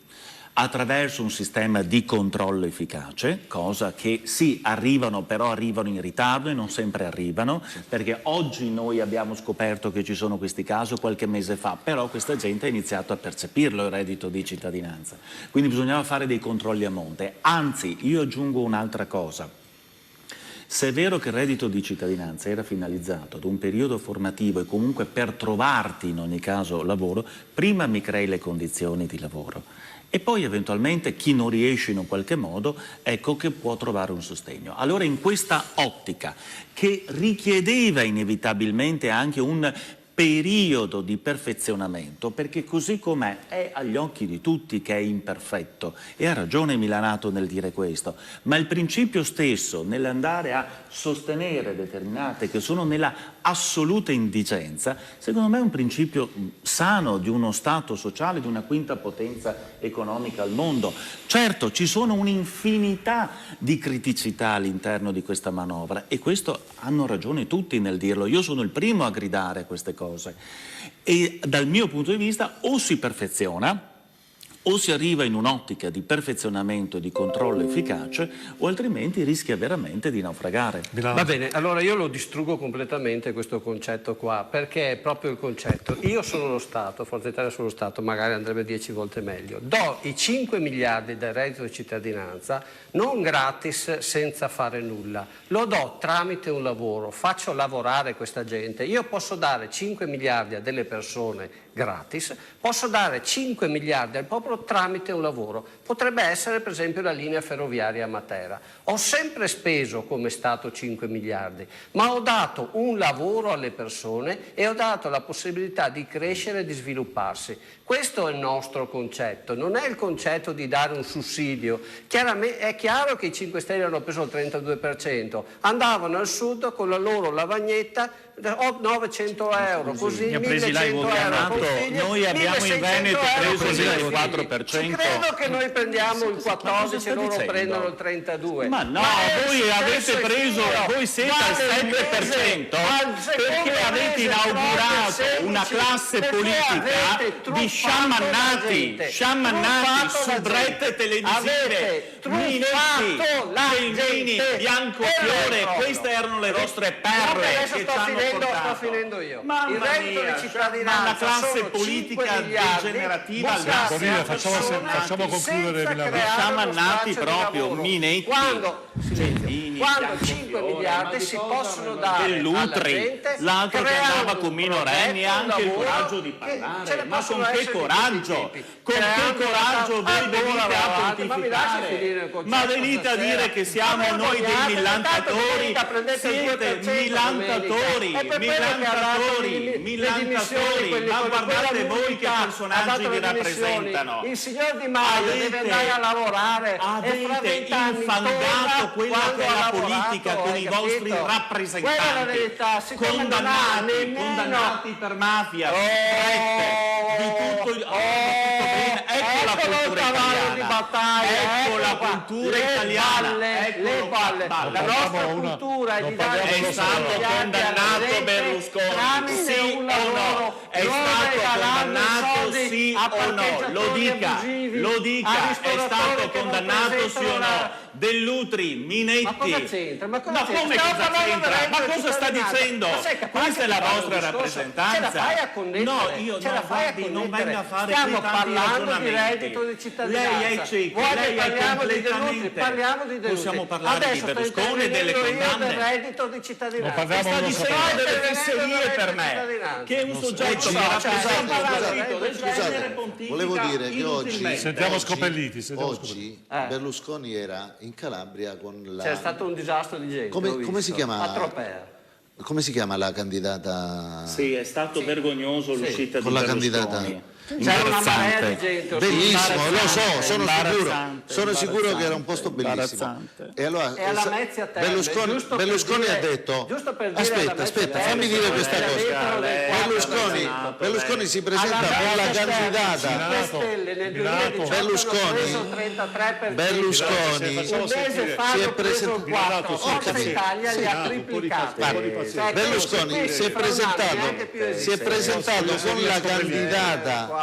attraverso un sistema di controllo efficace, cosa che sì, arrivano, però arrivano in ritardo e non sempre arrivano, perché oggi noi abbiamo scoperto che ci sono questi casi qualche mese fa, però questa gente ha iniziato a percepirlo il reddito di cittadinanza. Quindi bisognava fare dei controlli a monte. Anzi, io aggiungo un'altra cosa. Se è vero che il reddito di cittadinanza era finalizzato ad un periodo formativo e comunque per trovarti in ogni caso lavoro, prima mi crei le condizioni di lavoro. E poi eventualmente chi non riesce in un qualche modo, ecco che può trovare un sostegno. Allora in questa ottica, che richiedeva inevitabilmente anche un periodo di perfezionamento, perché così com'è è agli occhi di tutti che è imperfetto, e ha ragione Milanato nel dire questo, ma il principio stesso nell'andare a sostenere determinate che sono nella assoluta indigenza, secondo me è un principio sano di uno Stato sociale, di una quinta potenza economica al mondo. Certo, ci sono un'infinità di criticità all'interno di questa manovra e questo hanno ragione tutti nel dirlo. Io sono il primo a gridare queste cose e dal mio punto di vista o si perfeziona o si arriva in un'ottica di perfezionamento e di controllo efficace o altrimenti rischia veramente di naufragare. Va bene, allora io lo distruggo completamente questo concetto qua, perché è proprio il concetto. Io sono lo Stato, Forza Italia sono lo Stato, magari andrebbe 10 volte meglio. Do i 5 miliardi del reddito di cittadinanza non gratis senza fare nulla, lo do tramite un lavoro, faccio lavorare questa gente. Io posso dare 5 miliardi a delle persone gratis, posso dare 5 miliardi al popolo tramite un lavoro. Potrebbe essere per esempio la linea ferroviaria a Matera. Ho sempre speso come Stato 5 miliardi, ma ho dato un lavoro alle persone e ho dato la possibilità di crescere e di svilupparsi. Questo è il nostro concetto, non è il concetto di dare un sussidio. È chiaro che i 5 Stelle hanno preso il 32%, andavano al sud con la loro lavagnetta, 900 euro, così 1100 euro. Noi abbiamo in Veneto preso il 4%. Ci credo che noi prendiamo il 14% e loro prendono il 32%. Ma no, voi avete preso, voi siete al 7% perché avete inaugurato una classe politica di sciamannati soubrette televisive, Minetti, Biancofiore, queste erano le vostre perle che ci hanno portato. Sto finendo io. Il reddito di cittadinanza, una classe politica degenerativa facciamo concludere sciamannati proprio, Minetti. Salvini, quando Bianco 5 Fiore, miliardi ma di si cosa possono ne dare alla Dell'Utri, gente, l'altro che creando andava con un minorenni, progetto, anche un il lavoro coraggio di che ce parlare. ne Ma possono con che essere di coraggio? tutti i tipi. Con che Creando coraggio una- voi venite a avanti, ma mi lasci finire il pontificare? concetto Ma venite a stasera. dire che siamo Ma noi dei vergognate, millantatori? domenica prendete il Siete 2% millantatori, domenica. È per quello che ha dato le dimissioni, millantatori. quelli Ma con guardate quella voi che immunità, ha personaggi dato vi le dimissioni. rappresentano. Il signor Di Maio deve andare a lavorare e fra Avete 20 anni infangato torna quella quando che è ha la lavorato, politica con hai i vostri capito? rappresentanti. Quella è la verità, siccome non ha nemmeno condannati per mafia, strette, di tutto bene. Ecco la cultura cavallo di italiana. battaglia, Ecco la qua. cultura Le italiana. balle, Eccolo le qua. balle. Balle. La nostra Facciamo una- cultura è non di dare parliamo È dello stato Stato. condannato Berlusconi, tramite sì un o no? lavoro, È non stato regalando condannato, soldi sì a o no? Lo parcheggiatori dica, abusivi, lo a dica. È ristoratori stato che non condannato, sì o presentano no? la- Dell'Utri, Minetti. Ma cosa c'entra? Ma cosa No, c'entra? come Stiamo cosa parlando c'entra? del Ma reddito cosa di sta cittadinanza. dicendo? Ma sei capace Questa è la di fare vostra un discorso? rappresentanza. Ce la fai a connettere? No, io Ce la no, fai a guardi, non connettere? venga a fare Stiamo qui tanti parlando di ragionamenti. reddito di cittadinanza. Lei è cieco, Vuoi lei che è parliamo di Dell'Utri? completamente. Parliamo di Dell'Utri. Possiamo parlare di Adesso sto Berlusconi e delle intervenendo io condanne. del reddito di cittadinanza. Non parliamo Sta dello dicendo Stato. delle Sto fesserie intervenendo per del me, cittadinanza. che un soggetto Oggi- che rappresenta un scusate, partito del scusate, genere pontifica volevo dire che oggi inutilmente. Sentiamo oggi- Scopelliti, sentiamo oggi Berlusconi era in Calabria con la... C'è stato un disastro di gente. Come- l'ho visto. come si chiama? A Tropea. Come si chiama la candidata? Sì, è stato vergognoso l'uscita di Con la Berlusconi. candidata. C'era una marea di gente. Bellissimo, lo so, sono imbarazzante, sicuro che era un posto bellissimo. imbarazzante. E allora E alla Mezzia Terme, Berlusconi, giusto per Berlusconi dire- ha detto giusto per dire alla aspetta, Mezzia Terme, fammi dire questa lei cosa. ha detto Berlusconi si presenta con la candidata. 5 Stelle nel 2018 Berlusconi- hanno preso 33%. Berlusconi un mese fa si è hanno preso il 4%, Forza Italia li ha triplicati. Berlusconi si è presentato con la candidata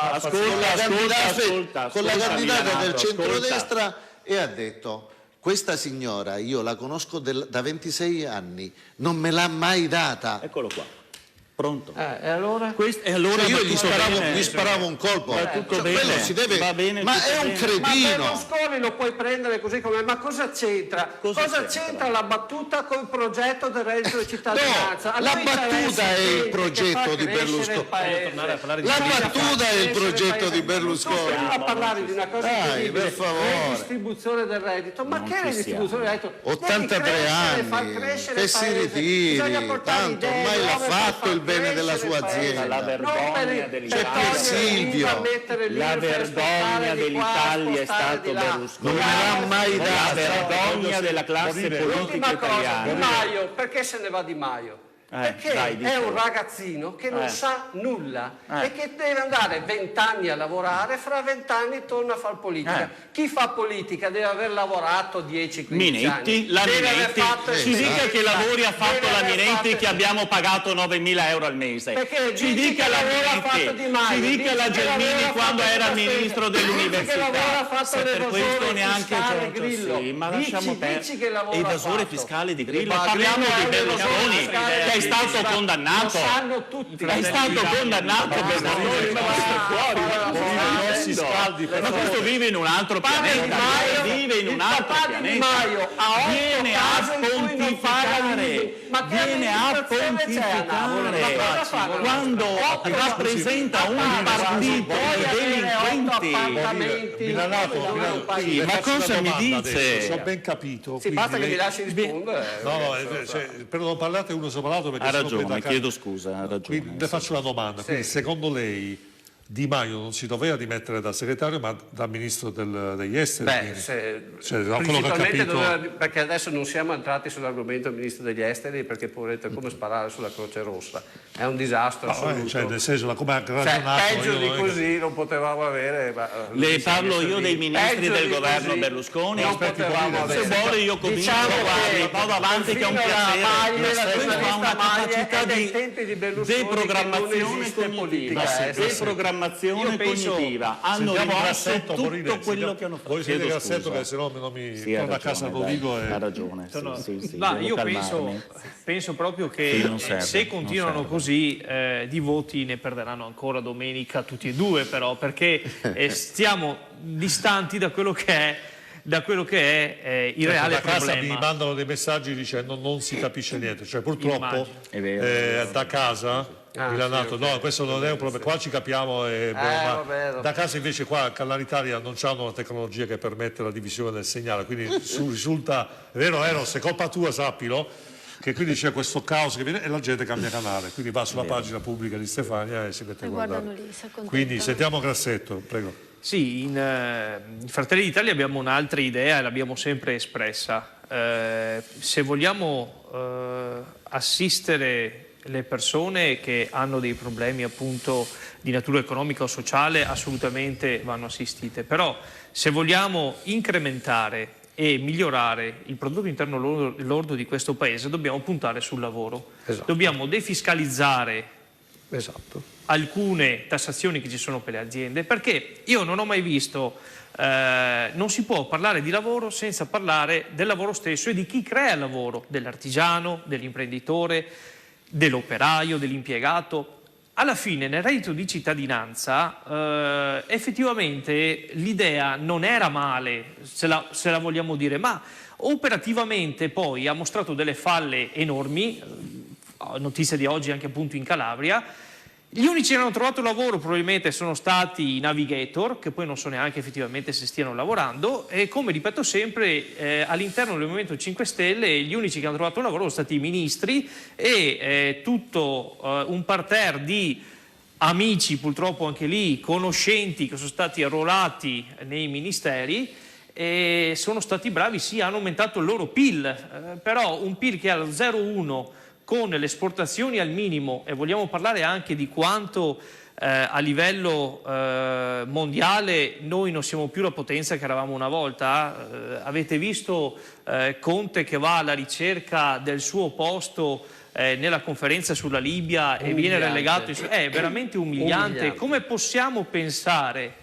con la candidata del centrodestra e ha detto: questa signora io la conosco da 26 anni, non me l'ha mai data. Eccolo qua. Pronto? E allora? E allora Io va gli tutto bene. sparavo un colpo. Va tutto Cioè, bene. quello si deve... Va bene, ma tutto è un bene. Ma cretino. Berlusconi lo puoi prendere così come, ma cosa c'entra? Cosa c'entra la battuta col progetto del reddito di cittadinanza? No, A la noi battuta interessa è il gente che progetto fa di crescere Berlusconi. il paese. La battuta è il progetto di Tu Berlusconi. a parlare di una cosa Dai, incredibile, per favore. redistribuzione del reddito. Ma che redistribuzione del reddito? 83 Devi anni, far crescere che il si paese. ritiri, Bisogna portare tanto idee ormai l'ha nuove per fatto far il bene della crescere sua il paese. azienda. La vergogna C'è Silvio. La vergogna dell'Italia è stato Berlusconi. Non me l'ha mai La data. vergogna della classe politica L'ultima cosa, Di italiana. Maio, perché se ne va Di Maio? Perché dai, è dicelo. un ragazzino che non sa nulla e che deve andare 20 anni a lavorare, fra 20 anni torna a fare politica. Chi fa politica deve aver lavorato 10-15 Minetti, anni. la Deve aver Minetti, fatto ci dica esperienza. che lavori ha fatto Deve la aver Minetti fatto- che abbiamo pagato 9.000 euro al mese. Perché Ci dici dica che la lavoro ha fatto Di Minetti, Maio, ci dica dici la che Gelmini lavoro ha quando fatto era questa ministro spesa, dell'università. dici che lavoro ha fatto Se per l'evasore questo neanche fiscale Grillo. sì, ma Dici lasciamo che lavoro ha evasore fatto. fiscale di Grillo. Ma Parliamo Grillo di è un Berlusconi evasore fiscale che è di stato Grillo. condannato. Lo sanno tutti. È stato condannato Berlusconi, ma questo fuori. Ma questo vive in un altro pianeta. Vive in un altro pianeta. Viene a pontificare. Viene a pontificare quando rappresenta un partito di delinquenti. Sì, ma cosa mi dice? Adesso, ho ben capito. Sì, quindi basta che lei- mi lasci rispondere. però non parlate uno sopra l'altro perché Ha sennò ragione, prende a chiedo scusa, ha ragione. Quindi le faccio una domanda. Quindi, secondo lei Di Maio non si doveva dimettere da segretario ma da ministro degli esteri? Beh, quindi. se, Cioè, da quello che ho principalmente capito... perché adesso non siamo entrati sull'argomento del ministro degli esteri perché povrete è come sparare sulla Croce Rossa, è un disastro assoluto. cioè, nel senso, come ha Cioè, ragionato... peggio io di non è che- così non potevamo avere. Le parlo io dei ministri Peggio del di governo così Berlusconi. non potevamo avere. Se vuole io comincio, Diciamo guardi, che vado avanti che è un perfino la piacere. Maglia, la Questo ha una giornalista Maglia, capacità è dai di tempi di Berlusconi che non deprogrammazione esiste cognitiva. politica. Deprogrammazione Io penso- cognitiva. Hanno Sentiamo rimosso Grassetto, tutto Morini, quello che hanno fatto. Voi siete Chiedo Grassetto scusa. che se no non mi Sì, ha torna a casa ragione, Rovigo dai, e... ha ragione. Sì, Ma devo io calmarmi. penso proprio che Sì, non serve, se non continuano serve. così di voti ne perderanno ancora domenica tutti e due però perché stiamo distanti da quello che è da quello che è il reale da casa problema. mi mandano dei messaggi dicendo non si capisce niente, cioè purtroppo da casa Milanato, sì, no, okay. questo non è un problema, qua ci capiamo, ma vabbè. da casa invece qua a Canale Italia non c'hanno una tecnologia che permette la divisione del segnale, quindi risulta, è vero, se è colpa tua sappilo, che quindi c'è questo caos che viene e la gente cambia canale, quindi va sulla pagina pubblica di Stefania e si mette a guardare. Guardano lì, si accontentano. Quindi sentiamo Grassetto, prego. Sì, in Fratelli d'Italia abbiamo un'altra idea e l'abbiamo sempre espressa. Se vogliamo assistere le persone che hanno dei problemi appunto di natura economica o sociale, assolutamente vanno assistite. Però se vogliamo incrementare e migliorare il prodotto interno lordo di questo paese, dobbiamo puntare sul lavoro. Esatto. Dobbiamo defiscalizzare Esatto. alcune tassazioni che ci sono per le aziende, perché io non ho mai visto, non si può parlare di lavoro senza parlare del lavoro stesso e di chi crea il lavoro, dell'artigiano, dell'imprenditore, dell'operaio, dell'impiegato. Alla fine nel reddito di cittadinanza effettivamente l'idea non era male, se la vogliamo dire, ma operativamente poi ha mostrato delle falle enormi, notizia di oggi anche appunto in Calabria. Gli unici che hanno trovato lavoro probabilmente sono stati i navigator, che poi non so neanche effettivamente se stiano lavorando, e come ripeto sempre all'interno del Movimento 5 Stelle gli unici che hanno trovato lavoro sono stati i ministri e tutto un parterre di amici, purtroppo anche lì, conoscenti che sono stati arruolati nei ministeri e sono stati bravi, sì, hanno aumentato il loro PIL, però un PIL che è allo 0,1 con le esportazioni al minimo, e vogliamo parlare anche di quanto a livello mondiale noi non siamo più la potenza che eravamo una volta. Avete visto Conte che va alla ricerca del suo posto nella conferenza sulla Libia e viene relegato, è veramente umiliante. Come possiamo pensare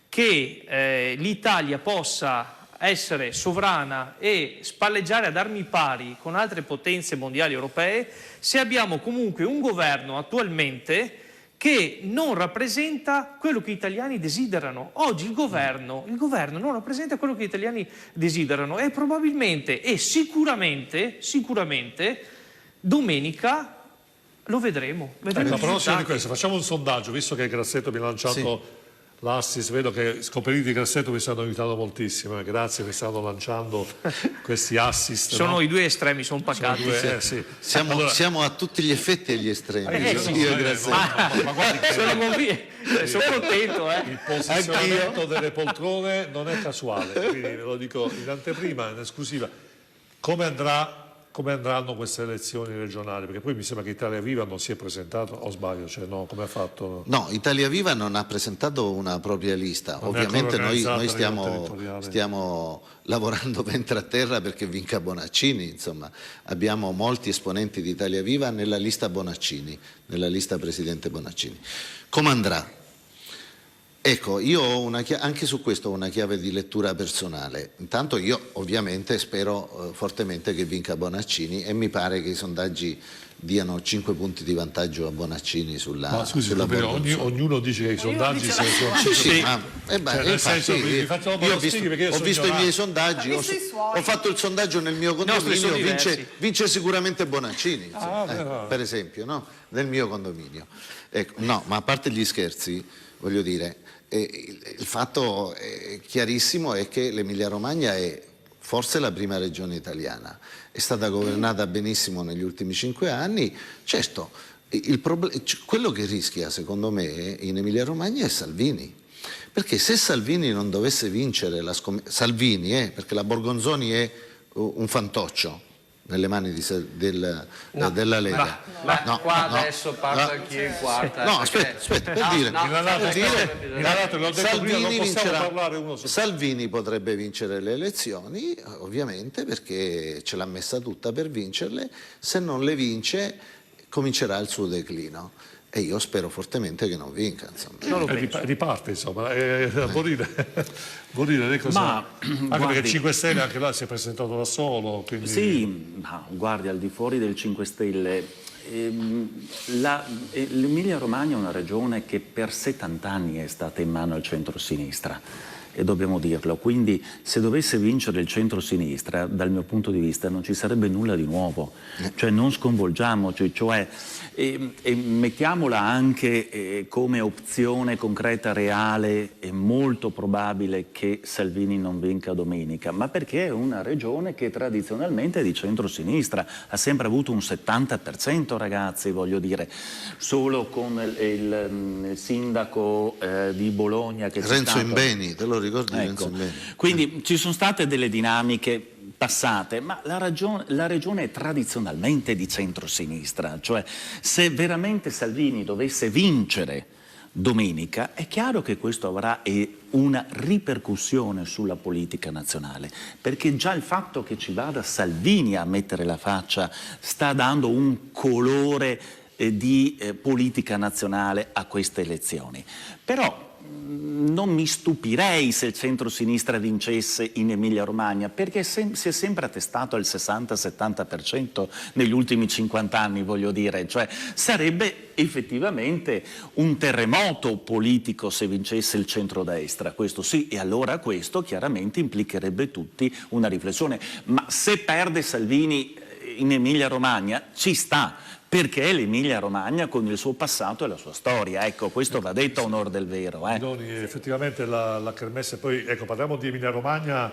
che l'Italia possa essere sovrana e spalleggiare ad armi pari con altre potenze mondiali europee se abbiamo comunque un governo attualmente che non rappresenta quello che gli italiani desiderano? Oggi il governo non rappresenta quello che gli italiani desiderano e probabilmente e sicuramente domenica lo vedremo. A proposito di questo, facciamo un sondaggio, visto che Grassetto mi ha lanciato l'assist, vedo che Scoperini di Grassetto mi stanno aiutando moltissimo, grazie, mi stanno lanciando questi assist. Sono i due estremi, sono pacati. Sì. Siamo a tutti gli effetti agli estremi. Io e Grassetto. Ma guardi che sono contento. Il posizionamento delle poltrone non è casuale, quindi ve lo dico in anteprima, in esclusiva. Come andranno queste elezioni regionali? Perché poi mi sembra che Italia Viva non si è presentato, o sbaglio? Cioè, no, come ha fatto? No, Italia Viva non ha presentato una propria lista. Ovviamente noi stiamo lavorando ventre a terra perché vinca Bonaccini, insomma. Abbiamo molti esponenti di Italia Viva nella lista Bonaccini, nella lista Presidente Bonaccini. Come andrà? Ecco, io ho anche su questo ho una chiave di lettura personale. Intanto io ovviamente spero fortemente che vinca Bonaccini e mi pare che i sondaggi diano 5 punti di vantaggio a Bonaccini sulla Ma scusi, Borgonzoni. ognuno dice che i sondaggi sono ho visto i miei sondaggi, ho fatto il sondaggio nel mio condominio, vince sicuramente Bonaccini, per esempio, no? Nel mio condominio. Ecco, no, ma a parte gli scherzi, voglio dire, il fatto chiarissimo è che l'Emilia Romagna è forse la prima regione italiana, è stata governata benissimo negli ultimi 5 anni. Certo, quello che rischia secondo me in Emilia Romagna è Salvini, perché se Salvini non dovesse vincere perché la Borgonzoni è un fantoccio nelle mani della Lega. Adesso parlo anch'io in quarta. No, aspetta, Salvini potrebbe vincere le elezioni, ovviamente, perché ce l'ha messa tutta per vincerle. Se non le vince, comincerà il suo declino. E io spero fortemente che non vinca, insomma. Riparte, insomma, Borrire cosa? Anche perché il 5 Stelle anche là si è presentato da solo, quindi... Sì, ma guardi, al di fuori del 5 Stelle l'Emilia Romagna è una regione che per 70 anni è stata in mano al centro-sinistra e dobbiamo dirlo. Quindi se dovesse vincere il centro-sinistra, dal mio punto di vista non ci sarebbe nulla di nuovo, cioè non sconvolgiamoci, cioè mettiamola anche come opzione concreta, reale, è molto probabile che Salvini non vinca domenica, ma perché è una regione che tradizionalmente è di centro-sinistra, ha sempre avuto un 70%, ragazzi, voglio dire, solo con il sindaco di Bologna che Renzo Imbeni, te lo ricordi? Ecco. Renzo Imbeni. Quindi ci sono state delle dinamiche passate, ma la regione è tradizionalmente di centrosinistra, cioè se veramente Salvini dovesse vincere domenica è chiaro che questo avrà una ripercussione sulla politica nazionale, perché già il fatto che ci vada Salvini a mettere la faccia sta dando un colore di politica nazionale a queste elezioni. Però non mi stupirei se il centro-sinistra vincesse in Emilia-Romagna, perché si è sempre attestato al 60-70% negli ultimi 50 anni, voglio dire, cioè sarebbe effettivamente un terremoto politico se vincesse il centrodestra, questo sì, e allora questo chiaramente implicherebbe tutti una riflessione. Ma se perde Salvini in Emilia-Romagna ci sta, perché l'Emilia-Romagna con il suo passato e la sua storia, ecco, questo va detto a onor del vero. Doni, effettivamente la kermesse, poi ecco, parliamo di Emilia-Romagna,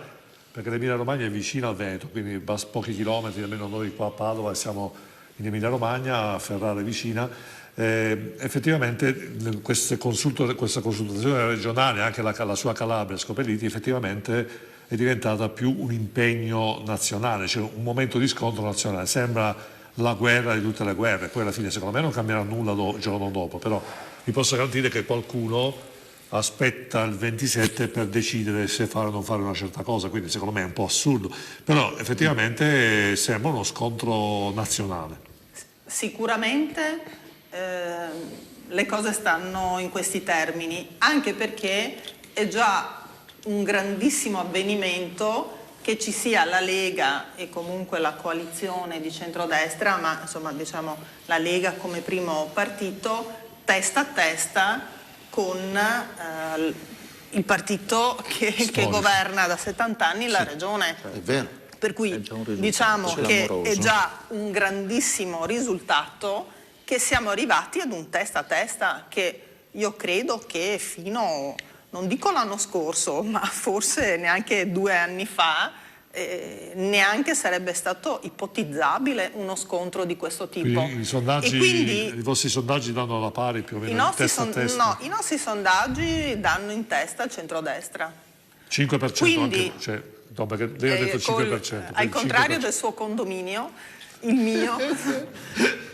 perché l'Emilia-Romagna è vicina al Veneto, quindi pochi chilometri, almeno noi qua a Padova e siamo in Emilia-Romagna, a Ferrara vicina. Effettivamente questa consultazione regionale, anche la sua Calabria, Scopelliti, effettivamente è diventata più un impegno nazionale, cioè un momento di scontro nazionale, sembra la guerra di tutte le guerre, poi alla fine secondo me non cambierà nulla il giorno dopo, però vi posso garantire che qualcuno aspetta il 27 per decidere se fare o non fare una certa cosa, quindi secondo me è un po' assurdo, però effettivamente sembra uno scontro nazionale. Sicuramente le cose stanno in questi termini, anche perché è già un grandissimo avvenimento che ci sia la Lega e comunque la coalizione di centrodestra, ma insomma diciamo la Lega come primo partito, testa a testa con il partito che governa da 70 anni la regione. È vero. Per cui diciamo che è già un grandissimo risultato che siamo arrivati ad un testa a testa che io credo che fino, non dico l'anno scorso, ma forse neanche 2 anni fa, neanche sarebbe stato ipotizzabile uno scontro di questo tipo. Quindi i sondaggi, quindi, i vostri sondaggi danno alla pari più o meno testa a testa? No, i nostri sondaggi danno in testa il centrodestra. 5% quindi, anche, cioè, no, perché lei ha detto 5%. Al contrario 5%. Del suo condominio, il mio.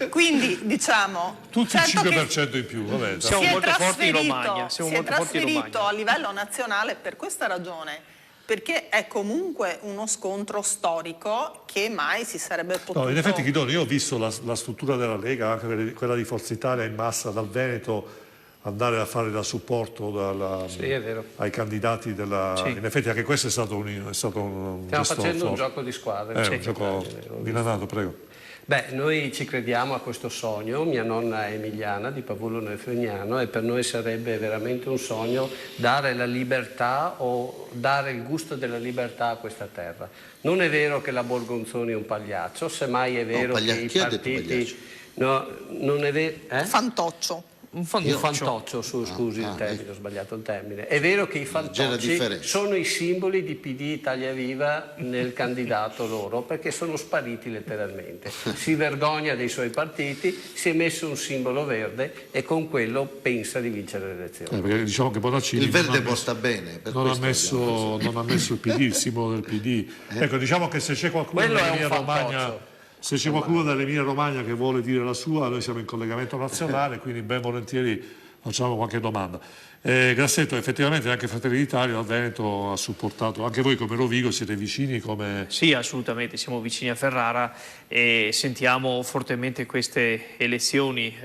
Quindi diciamo tutti il 5% in più, vabbè, siamo molto forti in Romagna, si è trasferito a livello nazionale per questa ragione, perché è comunque uno scontro storico che mai si sarebbe potuto... No, in effetti Guidoni, io ho visto la struttura della Lega, anche quella di Forza Italia in massa dal Veneto, andare a fare da supporto sì, è vero. ai candidati della... Sì. In effetti anche questo è stato un Stiamo facendo un gioco di squadre. Un gioco Milanato, prego. Beh, noi ci crediamo a questo sogno, mia nonna è emiliana di Pavullo nel Fregnano e per noi sarebbe veramente un sogno dare la libertà o dare il gusto della libertà a questa terra. Non è vero che la Borgonzoni è un pagliaccio, semmai è vero che i partiti... No, non è vero... Fantoccio. Un fantoccio, scusi il termine, ecco. ho sbagliato il termine. È vero che i fantocci sono i simboli di PD Italia Viva nel candidato loro, perché sono spariti letteralmente. Si vergogna dei suoi partiti, si è messo un simbolo verde e con quello pensa di vincere le elezioni. Perché diciamo che Bonaccini il verde porta bene. Non ha messo il PD, il simbolo del PD. Ecco, diciamo che se c'è qualcuno nell'Emilia Romagna... Se c'è qualcuno dall'Emilia Romagna che vuole dire la sua, noi siamo in collegamento nazionale, quindi ben volentieri facciamo qualche domanda. Grassetto, effettivamente anche Fratelli d'Italia dal Veneto ha supportato, anche voi come Rovigo siete vicini come... Sì, assolutamente, siamo vicini a Ferrara e sentiamo fortemente queste elezioni.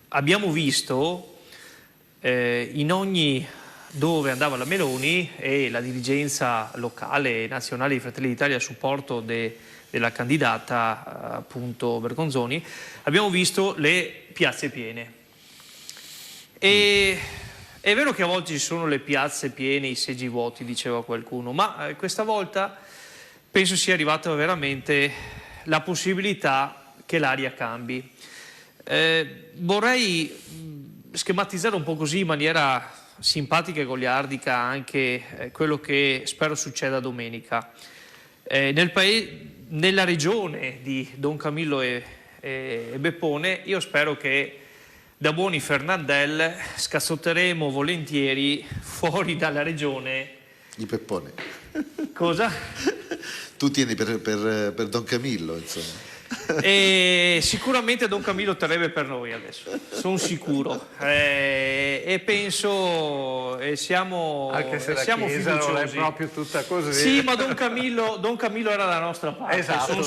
Abbiamo visto in ogni... dove andava la Meloni e la dirigenza locale e nazionale di Fratelli d'Italia a supporto della candidata appunto Bergonzoni, abbiamo visto le piazze piene e È vero che a volte ci sono le piazze piene, i seggi vuoti, diceva qualcuno, ma questa volta penso sia arrivata veramente la possibilità che l'aria cambi. Vorrei schematizzare un po' così in maniera simpatica e goliardica anche quello che spero succeda domenica. Nella regione di Don Camillo e Beppone io spero che da buoni Fernandel scassotteremo volentieri fuori dalla regione I Peppone. Cosa? Tu tieni per Don Camillo, insomma. E sicuramente Don Camillo terrebbe per noi adesso, sono sicuro, e penso siamo Anche se la siamo Chiesa non è fiduciosi. proprio tutta così. Sì, ma Don Camillo era dalla nostra parte, Esatto, sono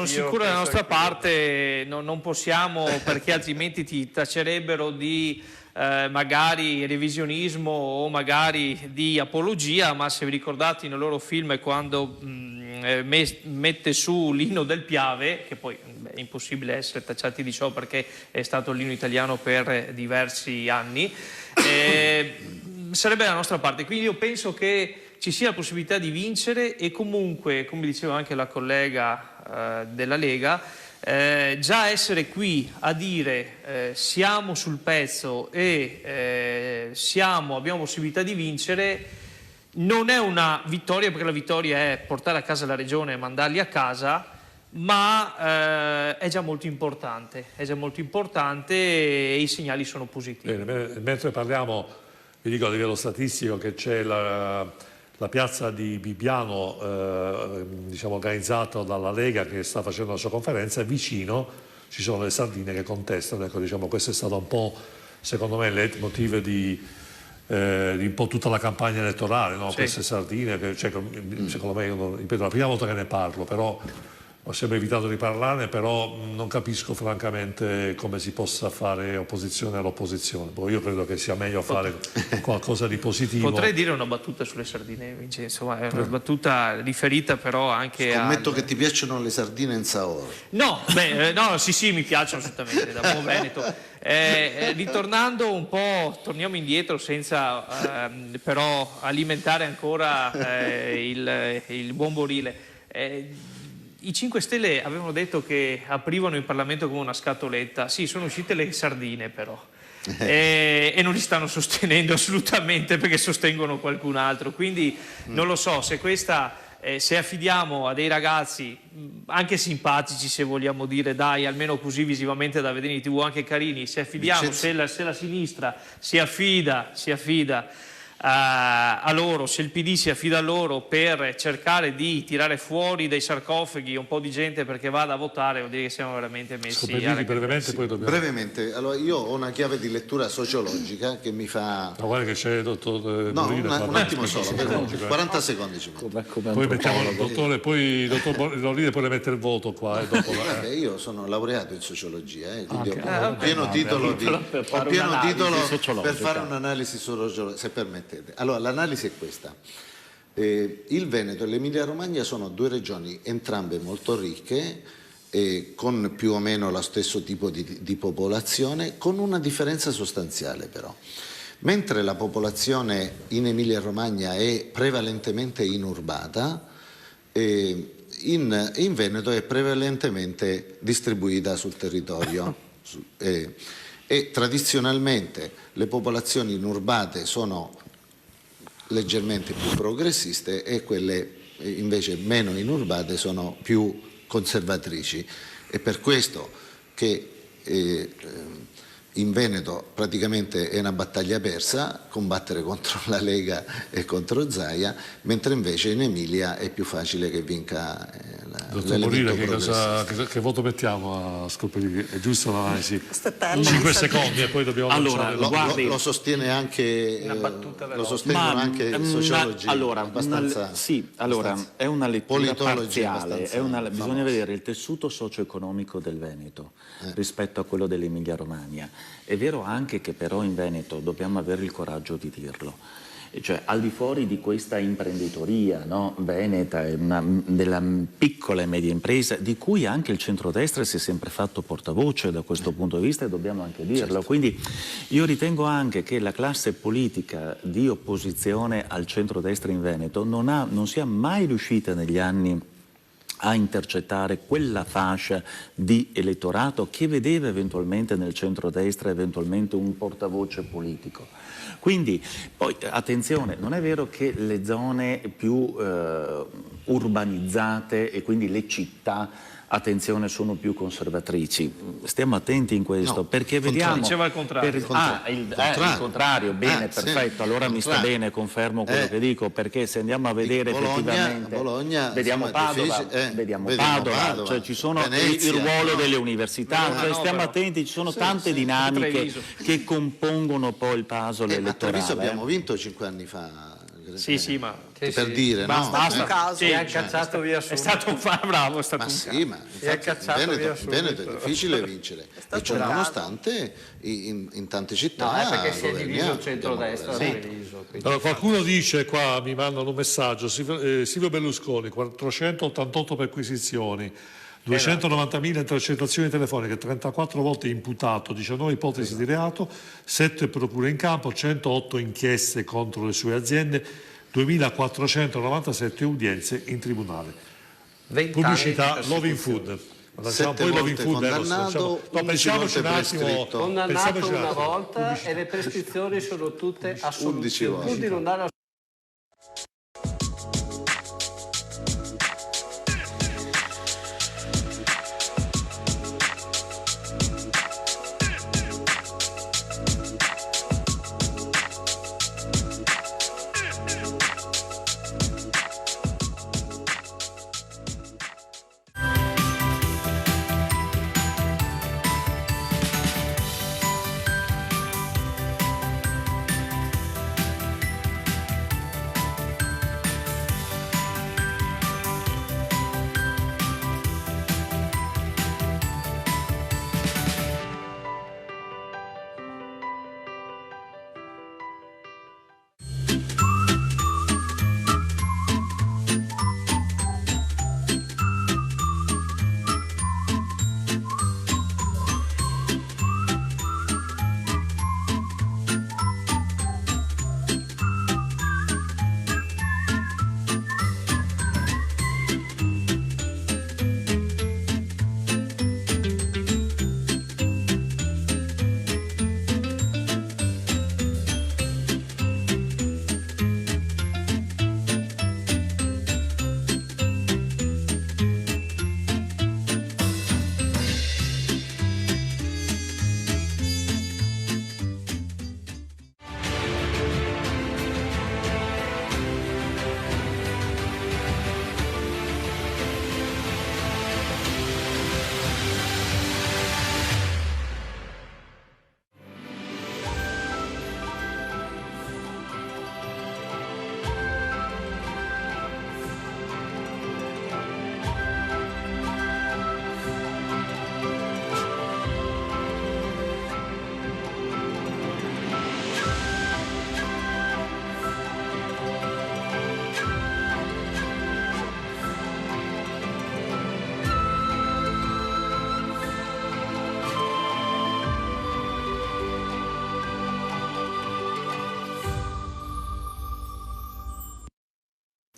sicuro della nostra parte, non possiamo, perché altrimenti ti tacerebbero di magari revisionismo o magari di apologia, ma se vi ricordate nel loro film quando mette su l'inno del Piave, che poi è impossibile essere tacciati di ciò perché è stato l'inno italiano per diversi anni, sarebbe la nostra parte. Quindi io penso che ci sia la possibilità di vincere e comunque, come diceva anche la collega della Lega, già essere qui a dire siamo sul pezzo e abbiamo possibilità di vincere. Non è una vittoria, perché la vittoria è portare a casa la regione e mandarli a casa, ma è già molto importante, e i segnali sono positivi. Bene, mentre parliamo, vi dico a livello statistico che c'è la piazza di Bibbiano, diciamo, organizzata dalla Lega, che sta facendo la sua conferenza, e vicino ci sono le sardine che contestano. Ecco, diciamo, questo è stato un po', secondo me, il leitmotiv di un po' tutta la campagna elettorale, no? Sì. Queste sardine, secondo me, ripeto, la prima volta che ne parlo, però ho sempre evitato di parlarne, però non capisco francamente come si possa fare opposizione all'opposizione. Poi io credo che sia meglio fare qualcosa di positivo. Potrei dire una battuta sulle sardine, Vincenzo, ma è una battuta riferita però anche Scommetto che ti piacciono le sardine in Saore. No, sì, mi piacciono assolutamente, da buon veneto. Ritornando un po', torniamo indietro senza però alimentare ancora il buon Borile. I 5 Stelle avevano detto che aprivano in Parlamento come una scatoletta. Sì, sono uscite le sardine però. E non li stanno sostenendo assolutamente, perché sostengono qualcun altro. Quindi non lo so se se affidiamo a dei ragazzi anche simpatici, se vogliamo dire, dai, almeno così visivamente da vedere in TV, anche carini, se affidiamo, se la sinistra si affida a loro, se il PD si affida a loro per cercare di tirare fuori dai sarcofagi un po' di gente perché vada a votare, vuol dire che siamo veramente messi brevemente, poi dobbiamo... Brevemente, allora io ho una chiave di lettura sociologica che mi fa... No, guarda che c'è il dottor Borile, un attimo solo, 40 secondi ci poi mettiamo il dottore, poi il dottor Borile poi le mette il voto qua e dopo io sono laureato in sociologia, quindi ho pieno titolo per fare un'analisi sociologica, se permette. Allora, l'analisi è questa. Il Veneto e l'Emilia Romagna sono 2 regioni, entrambe molto ricche, con più o meno lo stesso tipo di popolazione, con una differenza sostanziale però. Mentre la popolazione in Emilia Romagna è prevalentemente inurbata, in Veneto è prevalentemente distribuita sul territorio. E tradizionalmente le popolazioni inurbate sono leggermente più progressiste e quelle invece meno inurbate sono più conservatrici. È per questo che in Veneto praticamente è una battaglia persa combattere contro la Lega e contro Zaia, mentre invece in Emilia è più facile che vinca Dottor Borile, che voto mettiamo a Scolpelli? È giusto l'analisi? 5 secondi e poi dobbiamo lo sostiene anche lo sostengono anche sociologi abbastanza. È una lettura parziale, bisogna vedere il tessuto socio-economico del Veneto rispetto a quello dell'Emilia Romagna. È vero anche che però in Veneto dobbiamo avere il coraggio di dirlo. cioè al di fuori di questa imprenditoria, no, veneta, della piccola e media impresa, di cui anche il centrodestra si è sempre fatto portavoce da questo punto di vista, e dobbiamo anche dirlo. Certo. Quindi io ritengo anche che la classe politica di opposizione al centrodestra in Veneto non sia mai riuscita negli anni a intercettare quella fascia di elettorato che vedeva eventualmente nel centrodestra eventualmente un portavoce politico. Quindi, poi attenzione, non è vero che le zone più urbanizzate e quindi le città, attenzione, sono più conservatrici. Stiamo attenti in questo, No, perché vediamo... Diceva il contrario. il contrario, bene, perfetto, sì, allora mi sta bene, confermo quello che dico, perché se andiamo a vedere effettivamente... vediamo Padova, vediamo Padova, cioè ci sono Venezia, il ruolo delle università, cioè stiamo però. attenti, ci sono tante dinamiche che compongono poi il puzzle Ma elettorale. Treviso abbiamo vinto 5 anni fa. Sì, ma per dire, no? basta. caso. Sì, Mi ha cacciato via è subito. stato un bravo, è stato Ma un sì, ma Mi ha infatti cacciato via il subito. Veneto è difficile vincere, e ciò nonostante in tante città No, è perché si è diviso il governiamo, centrodestra. abbiamo a governato. Treviso, quindi- Allora, qualcuno dice qua, mi mandano un messaggio, Silvio Berlusconi, 488 perquisizioni, 290.000 intercettazioni telefoniche, 34 volte imputato, 19 ipotesi di reato, 7 procure in campo, 108 inchieste contro le sue aziende, 2.497 udienze in tribunale. 20 Pubblicità, anni di Loving persecuzione. Food. Lanciamo 7 poi Loving volte Food, condannato, no, 11 pensiamoci un volte attimo. prescritto. Condannato pensiamoci un una attimo. volta e le prescrizioni sono tutte 11 assoluzioni. volte. Pur di non dare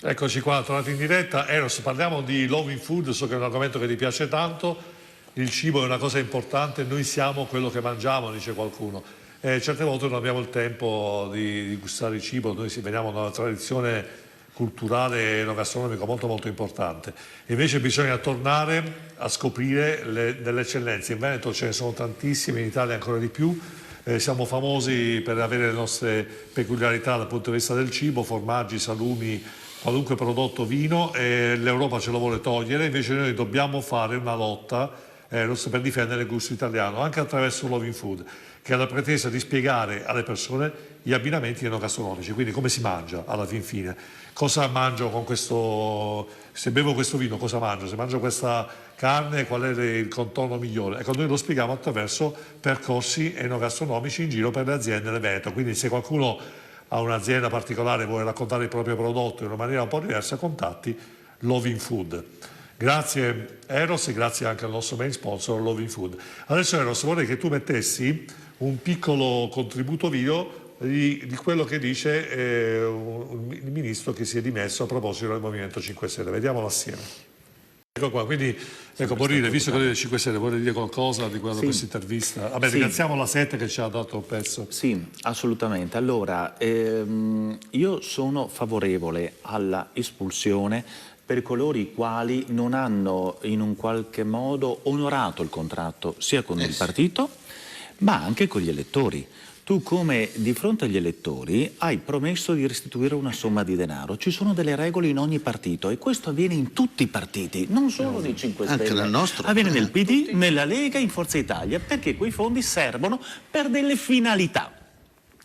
Eccoci qua, tornati in diretta. Eros, parliamo di Loving Food, so che è un argomento che ti piace tanto. Il cibo è una cosa importante, noi siamo quello che mangiamo, dice qualcuno. Certe volte non abbiamo il tempo di gustare il cibo, noi veniamo da una tradizione culturale e gastronomica molto molto importante. Invece bisogna tornare a scoprire delle eccellenze. In Veneto ce ne sono tantissime, in Italia ancora di più. Siamo famosi per avere le nostre peculiarità dal punto di vista del cibo, formaggi, salumi, qualunque prodotto, vino, e l'Europa ce lo vuole togliere, invece noi dobbiamo fare una lotta per difendere il gusto italiano, anche attraverso Loving Food, che ha la pretesa di spiegare alle persone gli abbinamenti enogastronomici, quindi come si mangia alla fin fine, cosa mangio con questo, se bevo questo vino cosa mangio, se mangio questa carne qual è il contorno migliore. Ecco, noi lo spieghiamo attraverso percorsi enogastronomici in giro per le aziende del Veneto, quindi se qualcuno a un'azienda particolare, vuole raccontare il proprio prodotto in una maniera un po' diversa, contatti Loving Food. Grazie Eros e grazie anche al nostro main sponsor Loving Food. Adesso Eros, vorrei che tu mettessi un piccolo contributo video di quello che dice il ministro che si è dimesso a proposito del Movimento 5 Stelle. Vediamolo assieme. Ecco qua, quindi ecco, Borrile, visto che lei del 5 Stelle vuole dire qualcosa di questa intervista? Vabbè, ringraziamo la 7 che ci ha dato un pezzo. Sì, assolutamente. Allora, io sono favorevole alla espulsione per coloro i quali non hanno in un qualche modo onorato il contratto sia con il partito ma anche con gli elettori. Tu come di fronte agli elettori hai promesso di restituire una somma di denaro. Ci sono delle regole in ogni partito e questo avviene in tutti i partiti, non solo nei 5 Stelle. Anche nel nostro. Avviene nel PD, nella Lega, in Forza Italia, perché quei fondi servono per delle finalità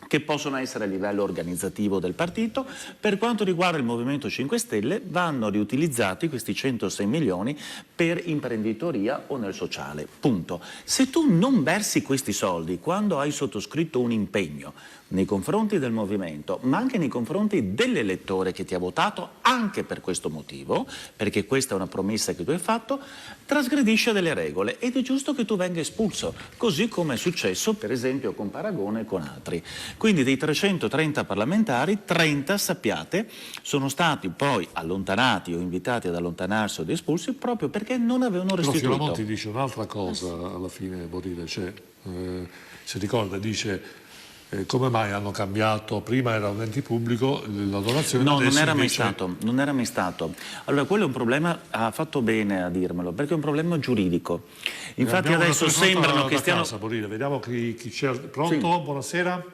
che possono essere a livello organizzativo del partito. Per quanto riguarda il Movimento 5 Stelle vanno riutilizzati questi 106 milioni per imprenditoria o nel sociale, punto. Se tu non versi questi soldi quando hai sottoscritto un impegno nei confronti del movimento, ma anche nei confronti dell'elettore che ti ha votato anche per questo motivo, perché questa è una promessa che tu hai fatto, trasgredisce delle regole ed è giusto che tu venga espulso, così come è successo per esempio con Paragone e con altri. Quindi dei 330 parlamentari, 30, sappiate, sono stati poi allontanati o invitati ad allontanarsi o ad espulsi proprio perché non avevano restituito. Però Fioramonti dice un'altra cosa alla fine, Borrile, cioè, si ricorda, dice come mai hanno cambiato, prima era un ente pubblico, la donazione... No, non era invece... mai stato. Allora quello è un problema, ha fatto bene a dirmelo, perché è un problema giuridico. Infatti adesso sembrano che stiano... Borrile, vediamo chi c'è. Pronto? Sì. Buonasera?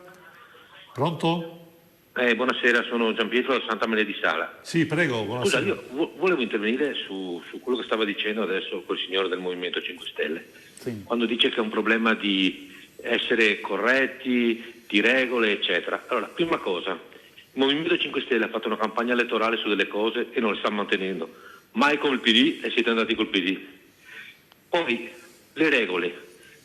Pronto? Buonasera, sono Gianpietro da Santa Maria di Sala. Sì, prego, buonasera. Scusa, io volevo intervenire su quello che stava dicendo adesso quel signore del Movimento 5 Stelle. Sì. Quando dice che è un problema di essere corretti, di regole, eccetera. Allora, prima cosa, il Movimento 5 Stelle ha fatto una campagna elettorale su delle cose e non le sta mantenendo. Mai con il PD e siete andati col PD. Poi, le regole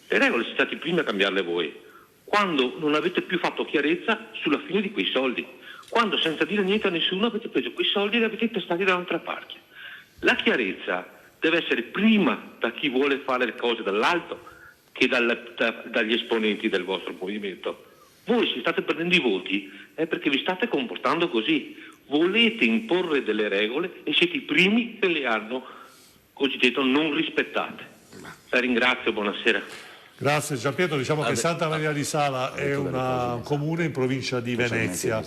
siete stati primi a cambiarle voi. Quando non avete più fatto chiarezza sulla fine di quei soldi, quando senza dire niente a nessuno avete preso quei soldi e li avete testati da un'altra parte. La chiarezza deve essere prima da chi vuole fare le cose dall'alto che dagli esponenti del vostro movimento. Voi se state prendendo i voti è perché vi state comportando così, volete imporre delle regole e siete i primi che le hanno, cosiddetto, non rispettate. La ringrazio, buonasera. Grazie Gianpietro, diciamo che Santa Maria di Sala è un comune in provincia di Venezia,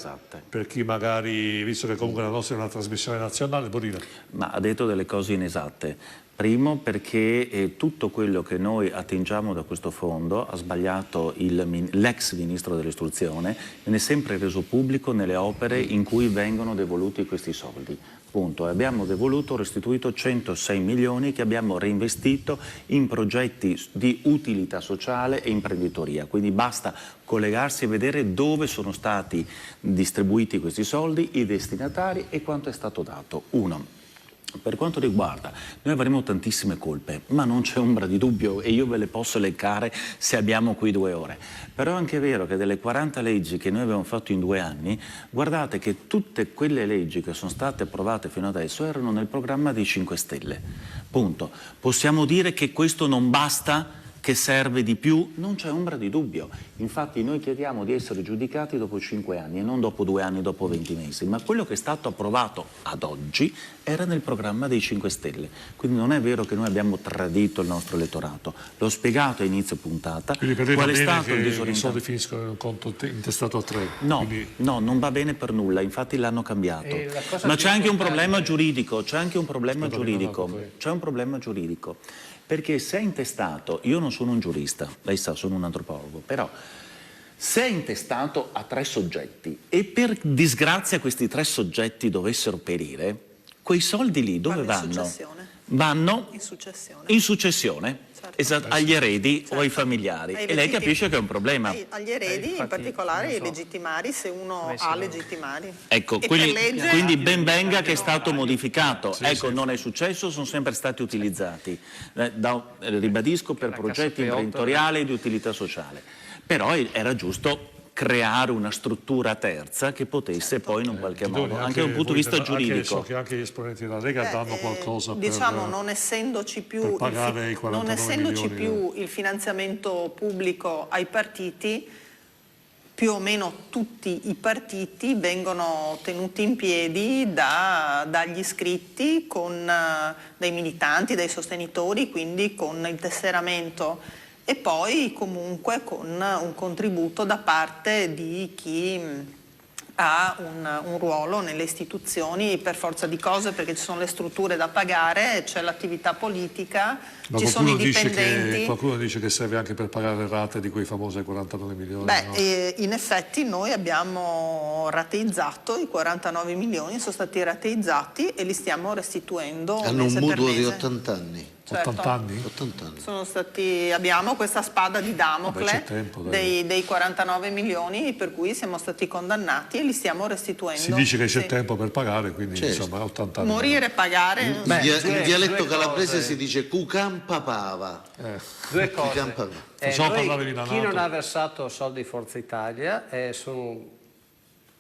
per chi magari, visto che comunque la nostra è una trasmissione nazionale, Borrile. Ma ha detto delle cose inesatte. Primo perché tutto quello che noi attingiamo da questo fondo ha sbagliato l'ex ministro dell'istruzione, viene sempre reso pubblico nelle opere in cui vengono devoluti questi soldi. Punto. Abbiamo restituito 106 milioni che abbiamo reinvestito in progetti di utilità sociale e imprenditoria, quindi basta collegarsi e vedere dove sono stati distribuiti questi soldi, i destinatari e quanto è stato dato. Uno. Per quanto riguarda, noi avremo tantissime colpe, ma non c'è ombra di dubbio e io ve le posso elencare se abbiamo qui 2 ore. Però è anche vero che delle 40 leggi che noi abbiamo fatto in 2 anni, guardate che tutte quelle leggi che sono state approvate fino adesso erano nel programma dei 5 Stelle. Punto. Possiamo dire che questo non basta? Che serve di più? Non c'è ombra di dubbio. Infatti noi chiediamo di essere giudicati dopo 5 anni e non dopo 2 anni, dopo 20 mesi. Ma quello che è stato approvato ad oggi era nel programma dei 5 Stelle. Quindi non è vero che noi abbiamo tradito il nostro elettorato. L'ho spiegato a inizio puntata. Quindi per lei qual va è bene stato che il i disorientamento? soldi finiscono in un conto intestato a 3? No, quindi... no, non va bene per nulla. Infatti l'hanno cambiato. Ma c'è anche un problema giuridico. C'è un problema giuridico. Perché se è intestato, io non sono un giurista, lei sa, sono un antropologo, però se è intestato a 3 soggetti e per disgrazia questi 3 soggetti dovessero perire, quei soldi lì dove vanno? Vanno in successione. Certo. Agli eredi, certo, o ai familiari. E lei capisce che è un problema. Agli eredi, in particolare ai legittimari, se uno ha legittimari. Ecco, quindi ben venga che è stato modificato. Sì, ecco, sì. Non è successo, sono sempre stati utilizzati. Ribadisco, per progetti imprenditoriali e di utilità sociale. Però era giusto creare una struttura terza che potesse poi in un qualche modo, anche da un punto di vista giuridico. So che anche gli esponenti della Lega danno qualcosa diciamo, per, non essendoci più, pagare i 49 milioni. Il finanziamento pubblico ai partiti, più o meno tutti i partiti vengono tenuti in piedi dagli iscritti, dai militanti, dai sostenitori, quindi con il tesseramento, e poi comunque con un contributo da parte di chi ha un ruolo nelle istituzioni per forza di cose, perché ci sono le strutture da pagare, c'è l'attività politica, ci sono i dipendenti. Qualcuno dice che serve anche per pagare le rate di quei famosi 49 milioni. In effetti noi abbiamo rateizzato, i 49 milioni sono stati rateizzati e li stiamo restituendo hanno mese un mutuo per mese. di 80 anni. Certo. 80 anni? 80 anni. Abbiamo questa spada di Damocle dei 49 milioni per cui siamo stati condannati e li stiamo restituendo. Si dice che c'è tempo per pagare, quindi insomma 80 anni. Morire e pagare. In dialetto calabrese si dice cucampa pava. Due cose. Chi non ha versato soldi di Forza Italia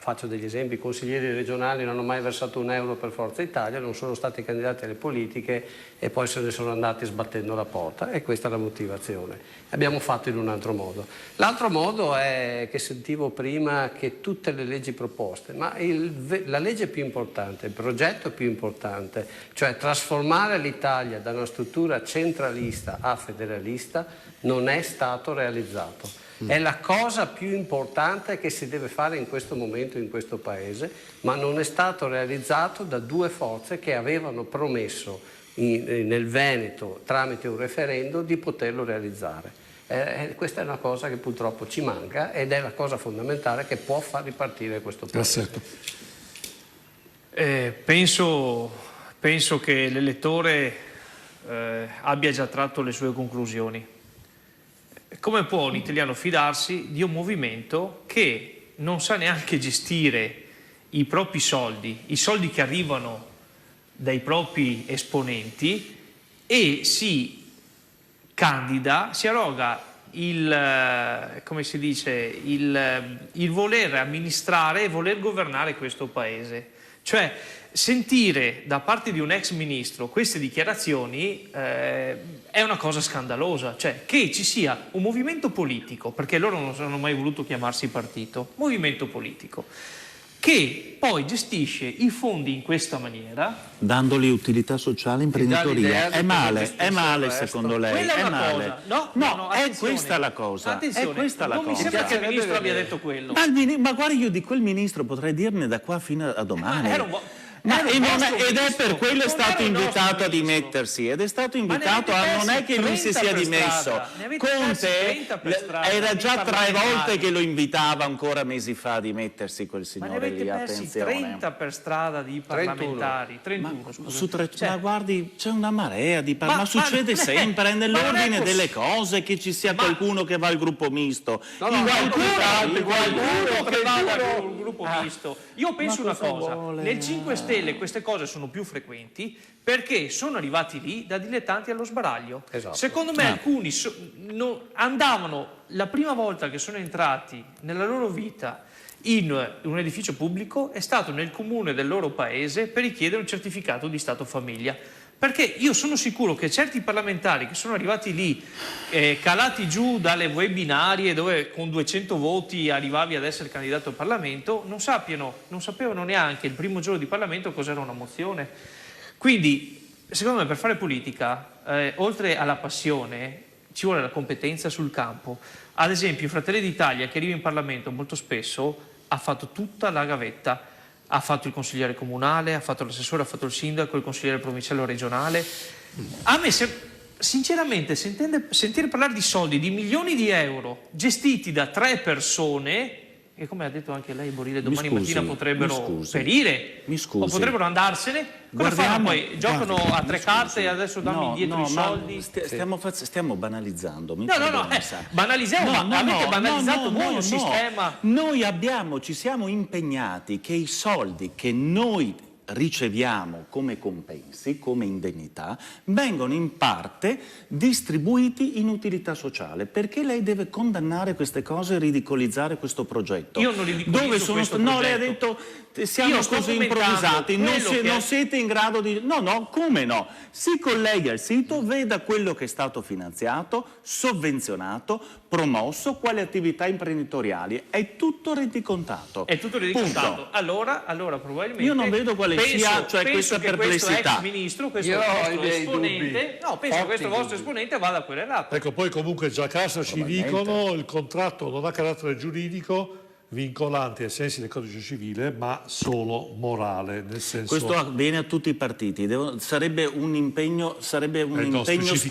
faccio degli esempi: i consiglieri regionali non hanno mai versato un euro per Forza Italia, non sono stati candidati alle politiche e poi se ne sono andati sbattendo la porta, e questa è la motivazione. Abbiamo fatto in un altro modo. L'altro modo è che sentivo prima, che tutte le leggi proposte, ma la legge più importante, il progetto più importante, cioè trasformare l'Italia da una struttura centralista a federalista, non è stato realizzato. È la cosa più importante che si deve fare in questo momento in questo Paese, ma non è stato realizzato da due forze che avevano promesso nel Veneto, tramite un referendum, di poterlo realizzare. Questa è una cosa che purtroppo ci manca ed è la cosa fondamentale che può far ripartire questo Paese. Penso che l'elettore abbia già tratto le sue conclusioni. Come può un italiano fidarsi di un movimento che non sa neanche gestire i propri soldi, i soldi che arrivano dai propri esponenti, e si candida, si arroga il voler amministrare e voler governare questo Paese? Cioè, sentire da parte di un ex ministro queste dichiarazioni è una cosa scandalosa, cioè che ci sia un movimento politico, perché loro non hanno mai voluto chiamarsi partito, movimento politico, che poi gestisce i fondi in questa maniera, dandoli utilità sociale, imprenditoria. È male secondo lei? Quella è una male. Cosa. No, è questa la cosa. Non mi sembra che il ministro abbia detto quello. Ma guarda, io di quel ministro potrei dirne da qua fino a domani. Ed è per quello è stato invitato a dimettersi, ed è stato invitato non è che lui si sia dimesso. Conte era già 3 volte che lo invitava ancora mesi fa a dimettersi, quel signore lì, attenzione. 30 per strada di parlamentari, 31 ma guardi, c'è una marea di ma succede sempre, è nell'ordine delle cose che ci sia qualcuno che va al gruppo misto. Qualcuno che va al gruppo misto. Io penso una cosa, nel 5 Stelle queste cose sono più frequenti perché sono arrivati lì da dilettanti allo sbaraglio. Esatto. Secondo me alcuni andavano la prima volta che sono entrati nella loro vita in un edificio pubblico è stato nel comune del loro paese per richiedere un certificato di stato famiglia. Perché io sono sicuro che certi parlamentari che sono arrivati lì, calati giù dalle webinarie dove con 200 voti arrivavi ad essere candidato al Parlamento, non sapevano neanche il primo giorno di Parlamento cos'era una mozione. Quindi, secondo me, per fare politica, oltre alla passione, ci vuole la competenza sul campo. Ad esempio, Fratelli d'Italia, che arriva in Parlamento molto spesso, ha fatto tutta la gavetta. Ha fatto il consigliere comunale, ha fatto l'assessore, ha fatto il sindaco, il consigliere provinciale o regionale. A me, sinceramente, sentire parlare di soldi, di milioni di euro gestiti da 3 persone, che come ha detto anche lei, Borile, domani mattina potrebbero perire o potrebbero andarsene. Cosa fanno poi? Giocano a 3 carte e adesso dammi indietro i soldi? Stiamo banalizzando. Banalizziamo, ma avete banalizzato voi il sistema. Noi ci siamo impegnati che i soldi che noi riceviamo come compensi, come indennità, vengono in parte distribuiti in utilità sociale. Perché lei deve condannare queste cose e ridicolizzare questo progetto? Io non ridicolizzo questo progetto. No, lei ha detto siamo così improvvisati, non siete in grado di... No, come no? Si colleghi al sito, veda quello che è stato finanziato, sovvenzionato, promosso, quali attività imprenditoriali. È tutto rendicontato. È tutto rendicontato. Allora probabilmente... Io non vedo quale sia questa perplessità. Questo ex ministro, questo vostro esponente... No, penso che questo vostro esponente vada querelato. Ecco, poi comunque già a casa ci dicono il contratto non ha carattere giuridico vincolante ai sensi del codice civile, ma solo morale, nel senso... Questo avviene a tutti i partiti, sarebbe un impegno,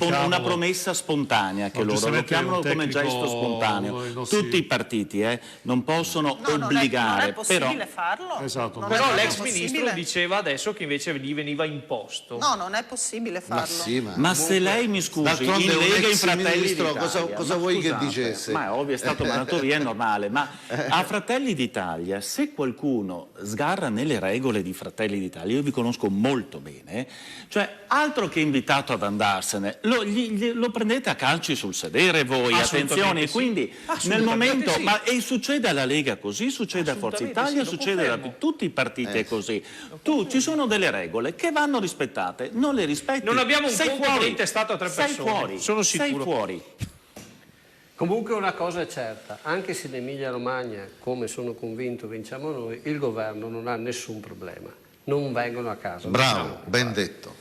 una promessa spontanea, che loro lo chiamano come gesto spontaneo. Tutti i partiti non possono obbligare. Non è possibile però... farlo. Esatto. Però l'ex ministro diceva adesso che invece gli veniva imposto. No, non è possibile farlo. Ma se lei mi scusi, in Lega, in Fratelli d'Italia... Cosa vuoi che dicesse? Ma è ovvio, è stato mandato via, è normale, ma a Fratelli d'Italia, se qualcuno sgarra nelle regole di Fratelli d'Italia, io vi conosco molto bene, cioè altro che invitato ad andarsene, lo prendete a calci sul sedere voi, attenzione, sì. Quindi nel momento, sì. E succede alla Lega così, succede a Forza Italia, succede a tutti i partiti è così. Ci sono delle regole che vanno rispettate, non le rispetti, non abbiamo un sei conto fuori, intestato a 3 persone, sei fuori, sono sicuro. sei fuori. Comunque una cosa è certa, anche se in Emilia-Romagna, come sono convinto, vinciamo noi, il governo non ha nessun problema, non vengono a casa. Bravo, ben detto.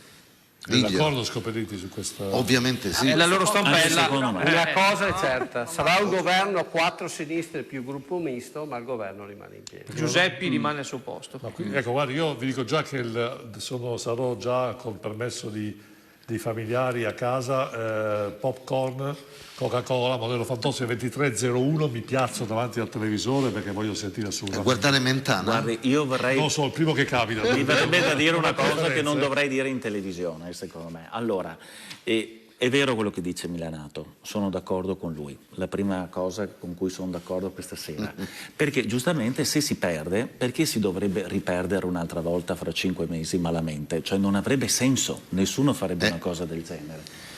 È d'accordo Scopelliti su questo? Ovviamente sì. È la loro stampella. Una cosa è certa, sarà un governo a 4 sinistre più gruppo misto, ma il governo rimane in piedi. Giuseppi rimane al suo posto. Ecco, guarda, io vi dico già che sarò già con permesso dei familiari a casa, popcorn, Coca-Cola, modello Fantozzi 2301, mi piazzo davanti al televisore perché voglio sentire assolutamente. Guardare Mentana? Guardi, io vorrei... Non so, il primo che capita. Mi verrebbe da dire una cosa che non dovrei dire in televisione, secondo me. Allora, è vero quello che dice Milanato, sono d'accordo con lui. La prima cosa con cui sono d'accordo questa sera. Perché giustamente se si perde, perché si dovrebbe riperdere un'altra volta fra 5 mesi malamente? Cioè non avrebbe senso, nessuno farebbe una cosa del genere.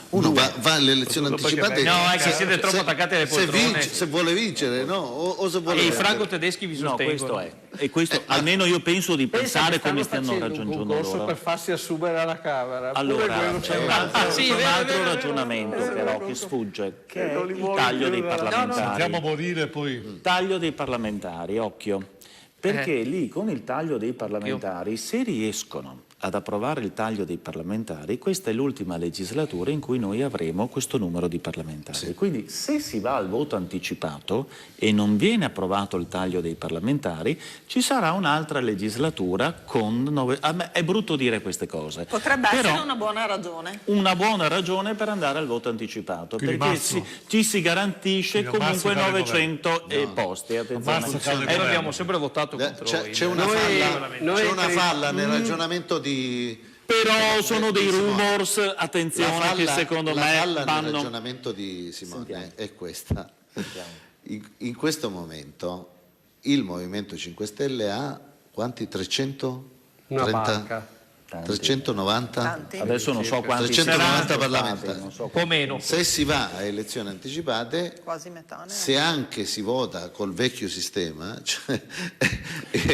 Uno va alle elezioni anticipate. No, è che siete troppo attaccati alle poltrone. Se vuole vincere, no? O se vuole e i franco-tedeschi vi sostengono. No, questo è. E questo, almeno io penso di pensare come stiano ragionando loro. Per farsi assumere alla Camera. Allora, c'è un altro ragionamento però che sfugge, che è il taglio dei parlamentari. Sentiamo morire poi. Il taglio dei parlamentari, occhio. Perché lì con il taglio dei parlamentari, se riescono ad approvare il taglio dei parlamentari, questa è l'ultima legislatura in cui noi avremo questo numero di parlamentari. Sì. Quindi se si va al voto anticipato e non viene approvato il taglio dei parlamentari, ci sarà un'altra legislatura con 9... È brutto dire queste cose. Potrebbe essere una buona ragione. Una buona ragione per andare al voto anticipato, quindi perché ci si garantisce comunque 900 posti. Attenzione. Noi abbiamo sempre votato contro c'è una falla nel ragionamento di... Però sono dei rumors, attenzione, che secondo me vanno... Il ragionamento di Simone è questa. In questo momento il Movimento 5 Stelle ha quanti? 330? 390? Tanti. Adesso non so quanti 390 parlamentari. O meno. Se si va a elezioni anticipate, quasi metà. se anche si vota col vecchio sistema, cioè,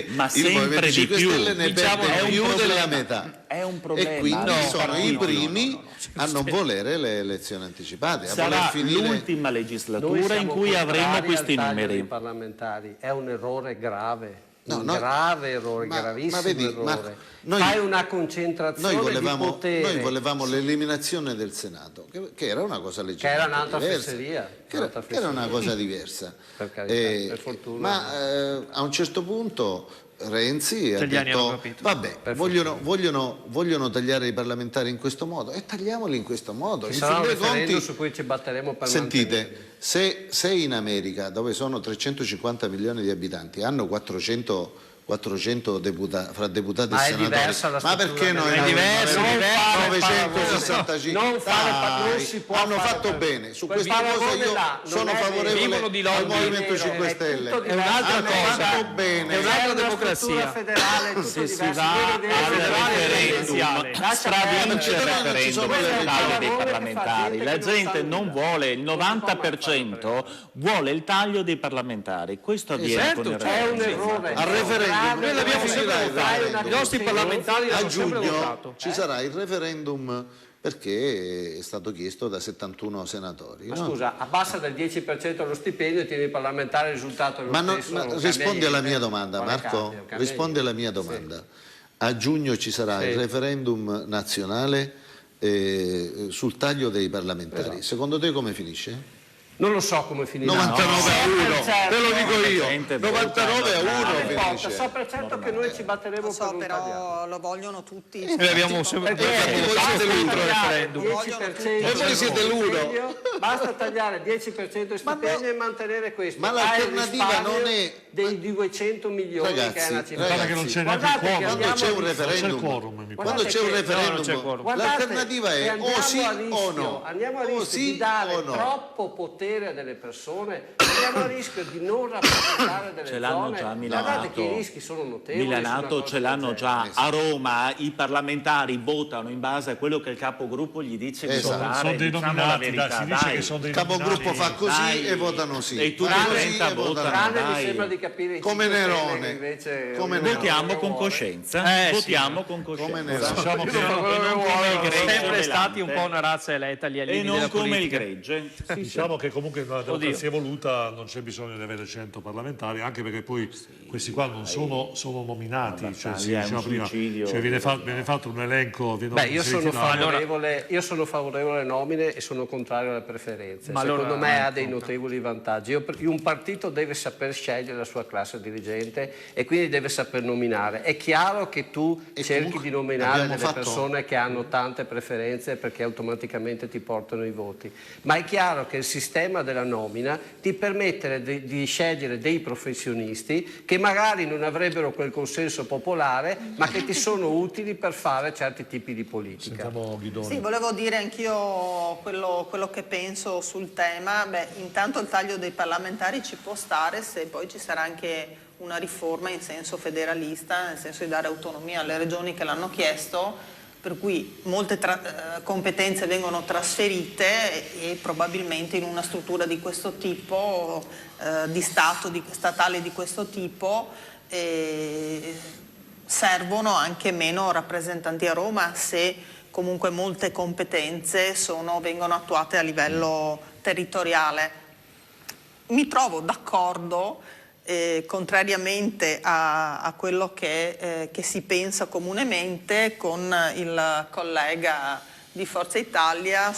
ma il Movimento 5 più, Stelle ne perde più della metà. È un problema. E quindi sono i primi a non volere le elezioni anticipate. Sarà l'ultima legislatura in cui avremo questi numeri. Parlamentari. È un errore grave. Grave errore, gravissimo errore. Fai una concentrazione di potere. Noi volevamo l'eliminazione del Senato, che era una cosa legittima. Che era un'altra fesseria. Che era una cosa diversa. Per carità, per fortuna. Ma a un certo punto Renzi ha detto vabbè, vogliono tagliare i parlamentari in questo modo e tagliamoli in questo modo. Ci sarà un referendum su cui ci batteremo per sentite, se in America, dove sono 350 milioni di abitanti, hanno 400 400 fra deputati Ma e è diversa senatori. la Ma perché struttura noi del- non È diverso, avevamo diverso. 965? Non fare non si può hanno fare fatto per- bene. Su quel questa cosa paragone io là non sono è vero. favorevole Vivono di al lobby. Movimento È 5 Stelle. tutto È un'altra Hanno cosa. fatto bene. È un'altra È una democrazia. struttura federale, tutto Se si diverso. va Io devo al federale referendum, Lascia stravince il perdere. referendum Ci sono il taglio le dei persone parlamentari. che La fa gente gente che non non sa vuole, il nulla. Non si può mai 90% vuole il taglio dei parlamentari. Questo avviene Certo, con il certo. È un referendum. errore. Al referendum Noi l'abbiamo ci sempre sarà il votato. referendum. I nostri parlamentari A l'hanno sempre giugno votato. ci sarà il referendum perché è stato chiesto da 71 senatori. Ma no? scusa, abbassa del 10% lo stipendio e tieni i parlamentari, il risultato è lo Ma stesso. non cambia rispondi alla niente. mia domanda, Quale Marco. cambia Rispondi alla niente. mia domanda. A giugno ci sarà il referendum nazionale sul taglio dei parlamentari. Esatto. Secondo te come finisce? Non lo so come finirà. 99 a 1, certo. te lo dico io. gente 99 a 1 Non importa, finisce. so per certo che noi ci batteremo Lo so, per un tagliato. però lo vogliono tutti. Noi abbiamo sempre Perché voi siete l'ultimo referendum. 10% E voi siete di l'uno. stipendio, basta tagliare 10% di stipendio e mantenere questo. Ma Hai l'alternativa il risparmio non è- dei 200 milioni che è una cifra. Guarda che non c'è neanche il Guardate che quorum. Quando andiamo c'è un a rischio. referendum, quorum, mi pare. quando c'è un Guardate che- no, non c'è referendum, quorum. Guardate l'alternativa che è andiamo o sì a rischio, o no. andiamo a O rischio sì di dare o no. troppo potere a delle persone, andiamo a rischio di non rappresentare delle Ce l'hanno zone. già a Guardate che i Milanato. rischi sono notevoli. Milanato su una ce cosa l'hanno del già. A Roma i parlamentari votano in base a quello che il capogruppo gli dice di Esatto. votare. Sono dei diciamo la nominati, verità, si dice dai. che sono dei Il capogruppo fa così Dai. e votano sì. E tutti Fa i così 30 e votano votano. Tranne mi dai. sembra di capire i Come 5 Stelle Nerone. che invece Come ognuno Votiamo vuole. con coscienza. Votiamo con Come coscienza. Nerone. Diciamo che Sempre stati un po' una razza eletta agli E allievi non della come il politica. gregge. diciamo che comunque nella democrazia evoluta non c'è bisogno di avere 100 parlamentari, anche perché poi questi qua non sono nominati, cioè, si Battaglia, diceva un prima, suicidio. cioè viene fatto un elenco. Beh, io sono favorevole. favorevole alle nomine e sono contrario alle preferenze. Ma Secondo allora, me ha dei notevoli vantaggi. Un partito deve saper scegliere la sua classe dirigente e quindi deve saper nominare. È chiaro che tu E cerchi comunque di nominare abbiamo delle fatto- persone che hanno tante preferenze perché automaticamente ti portano i voti. Ma è chiaro che il sistema della nomina ti permette di scegliere dei professionisti che magari non avrebbero quel consenso popolare, ma che ti sono utili per fare certi tipi di politica. Sentiamo Guidoni. Sì, volevo dire anch'io quello che penso sul tema. Beh, intanto il taglio dei parlamentari ci può stare se poi ci sarà anche una riforma in senso federalista, nel senso di dare autonomia alle regioni che l'hanno chiesto, per cui molte competenze vengono trasferite e probabilmente in una struttura di questo tipo, di Stato, statale di questo tipo, servono anche meno rappresentanti a Roma se comunque molte competenze vengono attuate a livello territoriale. Mi trovo d'accordo, contrariamente a quello che si pensa comunemente, con il collega di Forza Italia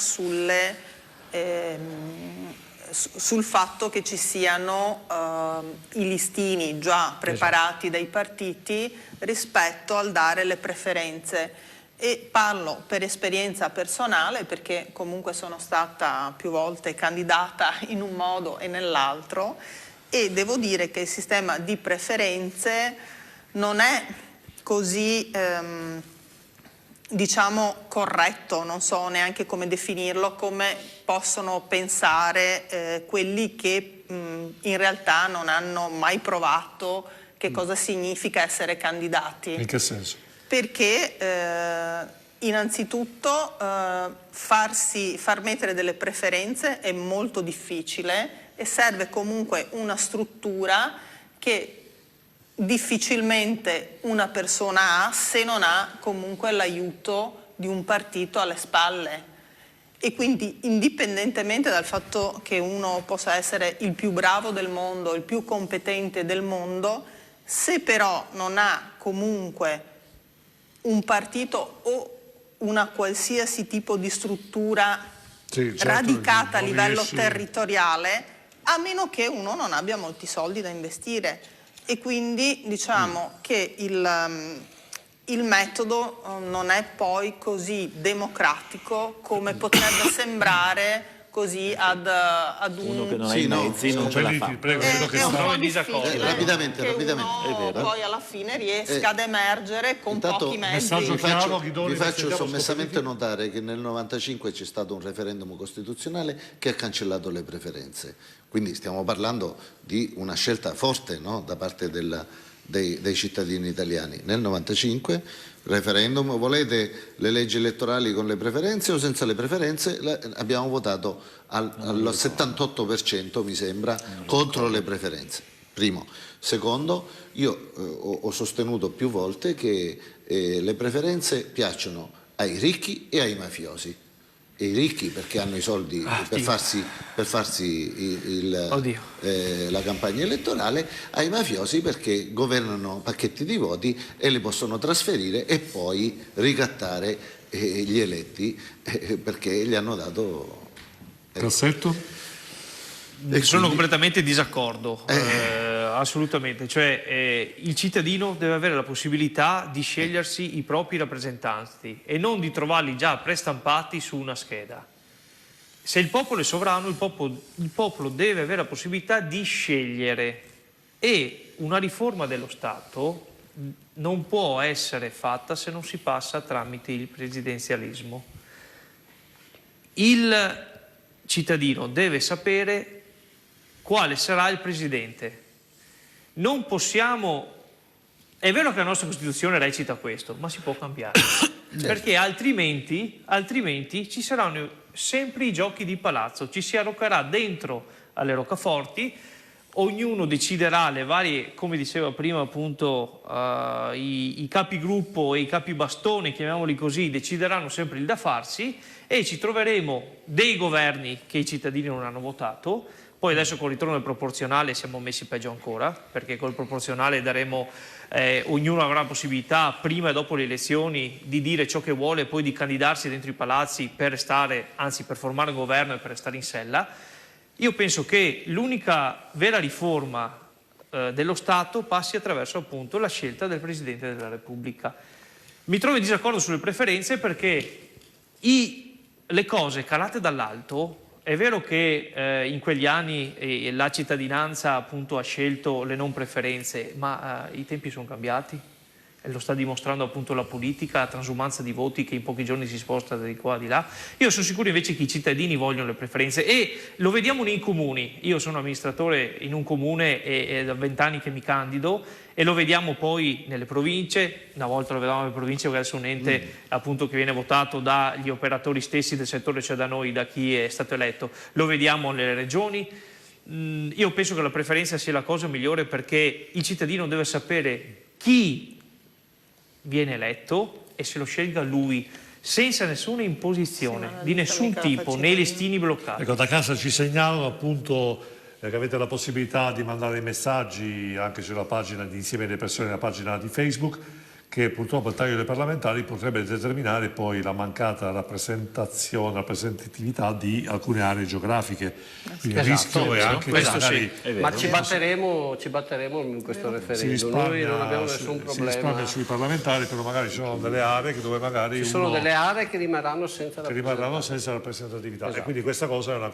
sul fatto che ci siano i listini già preparati dai partiti rispetto al dare le preferenze. E parlo per esperienza personale perché comunque sono stata più volte candidata in un modo e nell'altro e devo dire che il sistema di preferenze non è così diciamo corretto, non so neanche come definirlo, come possono pensare quelli che in realtà non hanno mai provato che cosa significa essere candidati. In che senso? Perché innanzitutto far mettere delle preferenze è molto difficile e serve comunque una struttura che difficilmente una persona ha se non ha comunque l'aiuto di un partito alle spalle. E quindi indipendentemente dal fatto che uno possa essere il più bravo del mondo, il più competente del mondo, se però non ha comunque un partito o una qualsiasi tipo di struttura radicata a livello territoriale, a meno che uno non abbia molti soldi da investire. E quindi diciamo che il metodo non è poi così democratico come potrebbe sembrare così ad Uno che un... non ha i mezzi non ce la fa. Prego, vedo che È un sta- po' difficile rapidamente, che rapidamente. uno È vero. poi alla fine riesca ad emergere con Intanto, pochi mezzi. messaggio chiaro, Guidoni, vi faccio sentiamo sommessamente notare che nel 95 c'è stato un referendum costituzionale che ha cancellato le preferenze, quindi stiamo parlando di una scelta forte, no? Da parte dei cittadini italiani. Nel 95 referendum, volete le leggi elettorali con le preferenze o senza le preferenze? Abbiamo votato al 78% mi sembra contro le preferenze. Primo. Secondo, io ho sostenuto più volte che le preferenze piacciono ai ricchi e ai mafiosi. E i ricchi perché hanno i soldi per farsi la campagna elettorale, ai mafiosi perché governano pacchetti di voti e li possono trasferire e poi ricattare gli eletti perché gli hanno dato... Cassetto? Sono completamente in disaccordo, assolutamente, cioè il cittadino deve avere la possibilità di scegliersi i propri rappresentanti e non di trovarli già prestampati su una scheda. Se il popolo è sovrano, il popolo deve avere la possibilità di scegliere, e una riforma dello Stato non può essere fatta se non si passa tramite il presidenzialismo. Il cittadino deve sapere quale sarà il presidente. Non possiamo... È vero che la nostra Costituzione recita questo, ma si può cambiare. Perché altrimenti ci saranno sempre i giochi di palazzo, ci si arroccherà dentro alle roccaforti, ognuno deciderà le varie, come diceva prima appunto, i capigruppo e i capibastone, chiamiamoli così, decideranno sempre il da farsi e ci troveremo dei governi che i cittadini non hanno votato. Poi adesso con il ritorno del proporzionale siamo messi peggio ancora, perché col proporzionale ognuno avrà la possibilità prima e dopo le elezioni di dire ciò che vuole e poi di candidarsi dentro i palazzi per per formare un governo e per restare in sella. Io penso che l'unica vera riforma dello Stato passi attraverso appunto la scelta del Presidente della Repubblica. Mi trovo in disaccordo sulle preferenze perché le cose calate dall'alto. È vero che in quegli anni la cittadinanza appunto ha scelto le non preferenze, ma i tempi sono cambiati e lo sta dimostrando appunto la politica, la transumanza di voti che in pochi giorni si sposta di qua e di là. Io sono sicuro invece che i cittadini vogliono le preferenze e lo vediamo nei comuni. Io sono amministratore in un comune e da 20 anni che mi candido e lo vediamo poi nelle province. Una volta lo vedevamo nelle province perché adesso è un ente appunto che viene votato dagli operatori stessi del settore, cioè da noi, da chi è stato eletto. Lo vediamo nelle regioni. Io penso che la preferenza sia la cosa migliore perché il cittadino deve sapere chi viene eletto e se lo scelga lui, senza nessuna imposizione di nessun tipo, né listini bloccati. Ecco, da casa ci segnalano appunto che avete la possibilità di mandare i messaggi anche sulla pagina di Insieme alle Persone, la pagina di Facebook, che purtroppo il taglio dei parlamentari potrebbe determinare poi la mancata rappresentatività di alcune aree geografiche. Quindi il rischio è anche che magari... Ma ci batteremo in questo referendum, noi non abbiamo nessun problema. Si risparmia sui parlamentari, però magari ci sono delle aree dove magari ci sono delle aree che rimarranno senza rappresentatività. Esatto. E quindi questa cosa è una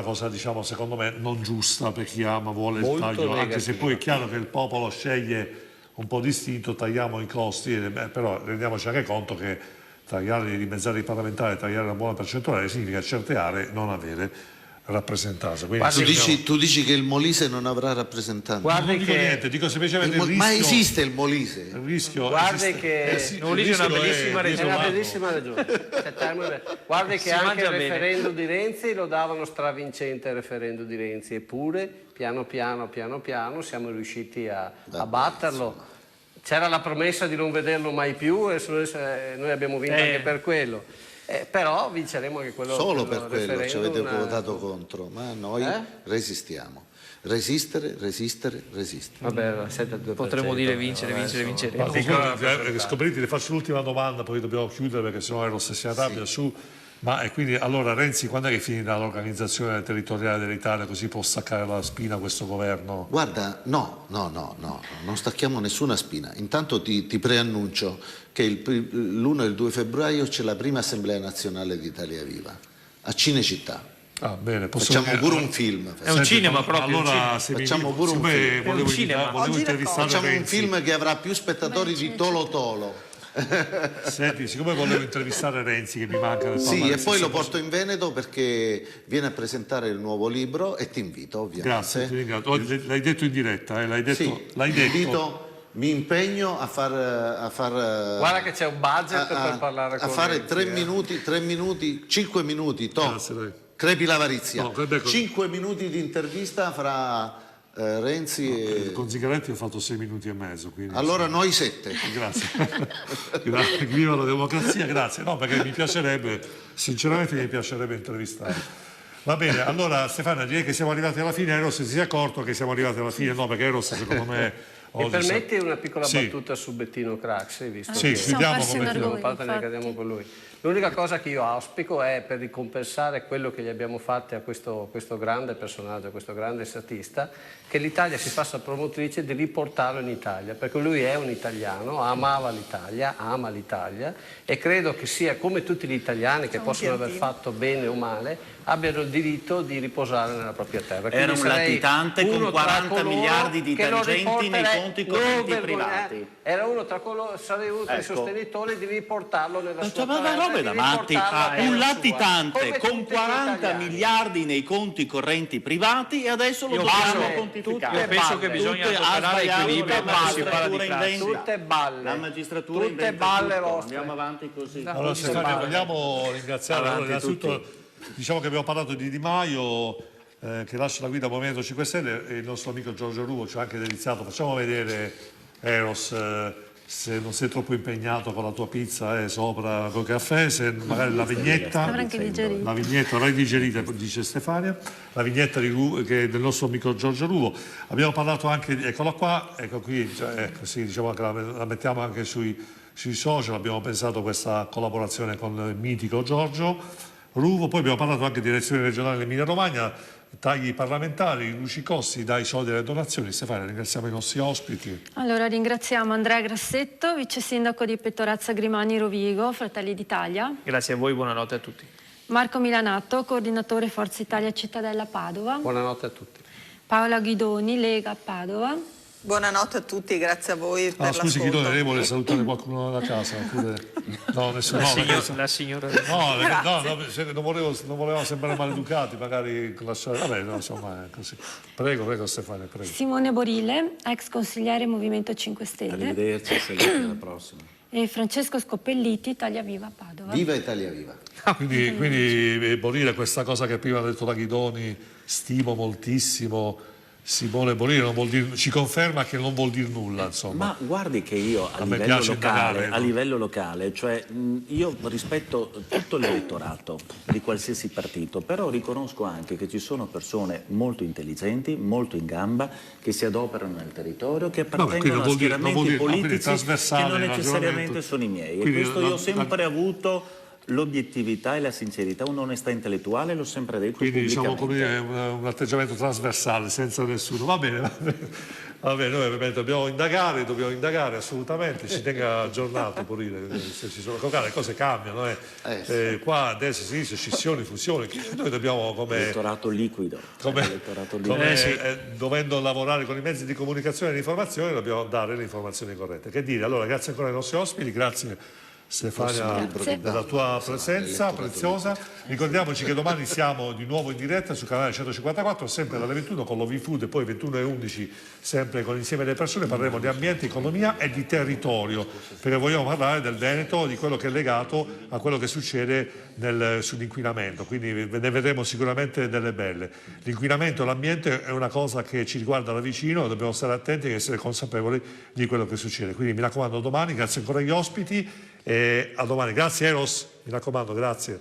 cosa diciamo secondo me non giusta per chi vuole il taglio, anche se poi è chiaro che il popolo sceglie un po' distinto, tagliamo i costi, però rendiamoci anche conto che dimezzare i parlamentari, tagliare una buona percentuale significa certe aree non avere rappresentanza. Tu dici che il Molise non avrà rappresentanza? Non dico niente, dico semplicemente il rischio. Ma esiste il Molise? Il rischio guardi che il Molise è una bellissima regione. È una bellissima regione. Guardi che anche il referendum di Renzi lo davano stravincente il referendum di Renzi, eppure piano piano siamo riusciti a batterlo. C'era la promessa di non vederlo mai più e noi abbiamo vinto anche per quello. Però vinceremo anche quello. Solo per quello ci avete votato contro, ma noi resistiamo. Resistere. Vabbè, potremmo dire vincere. Scopriti, le faccio l'ultima domanda, poi dobbiamo chiudere perché sennò ero ossessionato su. Ma e quindi allora Renzi quando è che finirà l'organizzazione territoriale dell'Italia così può staccare la spina questo governo? Guarda, no, non stacchiamo nessuna spina. Intanto ti preannuncio che l'1 e il 2 febbraio c'è la prima assemblea nazionale di Italia Viva. a Cinecittà. Ah, bene, facciamo pure un film. È un cinema proprio. Allora, facciamo pure un film. Volevo intervistare facciamo un Renzi. film che avrà più spettatori di Tolo Tolo. Senti, siccome volevo intervistare Renzi, che mi manca del sì, e poi lo porto in Veneto perché viene a presentare il nuovo libro e ti invito, ovviamente. Grazie, ti ringrazio. L'hai detto in diretta, l'hai detto. Sì, l'hai detto. Mi impegno a far guarda che c'è un budget per parlare con a fare Renzi, 3 minuti, 5 minuti, crepi l'avarizia. No, 5 minuti di intervista fra Renzi e... Con Zingaretti ho fatto 6 minuti e mezzo. Quindi, allora noi 7. Grazie. Grazie. Viva la democrazia, grazie. No, perché mi piacerebbe, sinceramente mi piacerebbe intervistare. Va bene, allora Stefania, direi che siamo arrivati alla fine. Eros si è accorto che siamo arrivati alla fine, no, perché Eros secondo me... Mi permetti una piccola battuta su Bettino Craxi, visto che chiudiamo con lui. L'unica cosa che io auspico è, per ricompensare quello che gli abbiamo fatto a questo grande personaggio, a questo grande statista, che l'Italia si faccia promotrice di riportarlo in Italia, perché lui è un italiano, amava l'Italia, ama l'Italia, e credo che sia come tutti gli italiani che possono aver fatto bene o male, abbiano il diritto di riposare nella propria terra. Era un latitante con 40 miliardi di tangenti nei conti correnti privati. Era uno tra coloro, sarei uno tra i sostenitori di riportarlo nella sua Ma terra. robe da matti, un latitante con 40 miliardi nei conti correnti privati e adesso lo dobbiamo pontificare. Io penso che bisogna adoperare equilibrio quando si parla di classe. Tutte balle. La magistratura tutte balle vostre. Andiamo avanti così. Allora Stefania, vogliamo ringraziare innanzitutto. Diciamo che abbiamo parlato di Di Maio che lascia la guida al Movimento 5 Stelle e il nostro amico Giorgio Ruvo ci ha anche deliziato. Facciamo vedere, Eros, se non sei troppo impegnato con la tua pizza sopra col caffè, se magari la vignetta, la vignetta l'hai digerita, dice Stefania, la vignetta del nostro amico Giorgio Ruvo. Abbiamo parlato anche, eccola qua, ecco qui, sì, diciamo che la mettiamo anche sui social, abbiamo pensato a questa collaborazione con il mitico Giorgio Ruvo. Poi abbiamo parlato anche di elezioni regionali in Emilia Romagna, tagli parlamentari, Luci Cossi, dai soldi alle donazioni. Stefania, ringraziamo i nostri ospiti. Allora ringraziamo Andrea Grassetto, vice sindaco di Pettorazza Grimani Rovigo, Fratelli d'Italia. Grazie a voi, buonanotte a tutti. Marco Milanato, coordinatore Forza Italia Cittadella Padova. Buonanotte a tutti. Paola Ghidoni, Lega Padova. Buonanotte a tutti, grazie a voi per l'ascolto. Scusi, Ghidoni, lei vuole salutare qualcuno da casa? No, nessuno. La signora. Non volevamo sembrare maleducati, magari lasciare. Vabbè, no, insomma, è così. Prego, Stefania, prego. Simone Borile, ex consigliere Movimento 5 Stelle. Arrivederci, alla prossima. E Francesco Scoppelliti, Italia Viva Padova. Viva Italia Viva. Quindi Borile, questa cosa che prima ha detto la Ghidoni, stimo moltissimo. Simone Borile non vuol dire, ci conferma che non vuol dire nulla, insomma. Ma guardi che io a livello locale, cioè io rispetto tutto l'elettorato di qualsiasi partito, però riconosco anche che ci sono persone molto intelligenti, molto in gamba, che si adoperano nel territorio, che appartengono a schieramenti politici che non necessariamente sono i miei. E questo io ho sempre avuto l'obiettività e la sincerità, un'onestà intellettuale, l'ho sempre detto. Quindi diciamo come un atteggiamento trasversale, senza nessuno. Va bene, noi ovviamente dobbiamo indagare assolutamente, ci tenga aggiornato Borile, se ci sono le cose cambiano, qua a destra, a sinistra, scissioni, fusioni, noi dobbiamo come elettorato liquido, dovendo lavorare con i mezzi di comunicazione e di informazione, dobbiamo dare le informazioni corrette. Che dire? Allora, grazie ancora ai nostri ospiti, grazie Stefania della tua presenza preziosa. Ricordiamoci che domani siamo di nuovo in diretta sul canale 154, sempre dalle 21 con l'Ovifood e poi 21:11 sempre con Insieme alle Persone. Parleremo di ambiente, economia e di territorio, perché vogliamo parlare del Veneto, di quello che è legato a quello che succede sull'inquinamento, quindi ne vedremo sicuramente delle belle. L'inquinamento e l'ambiente è una cosa che ci riguarda da vicino, dobbiamo stare attenti e essere consapevoli di quello che succede. Quindi mi raccomando, domani, grazie ancora agli ospiti e a domani. Grazie Eros, mi raccomando, grazie.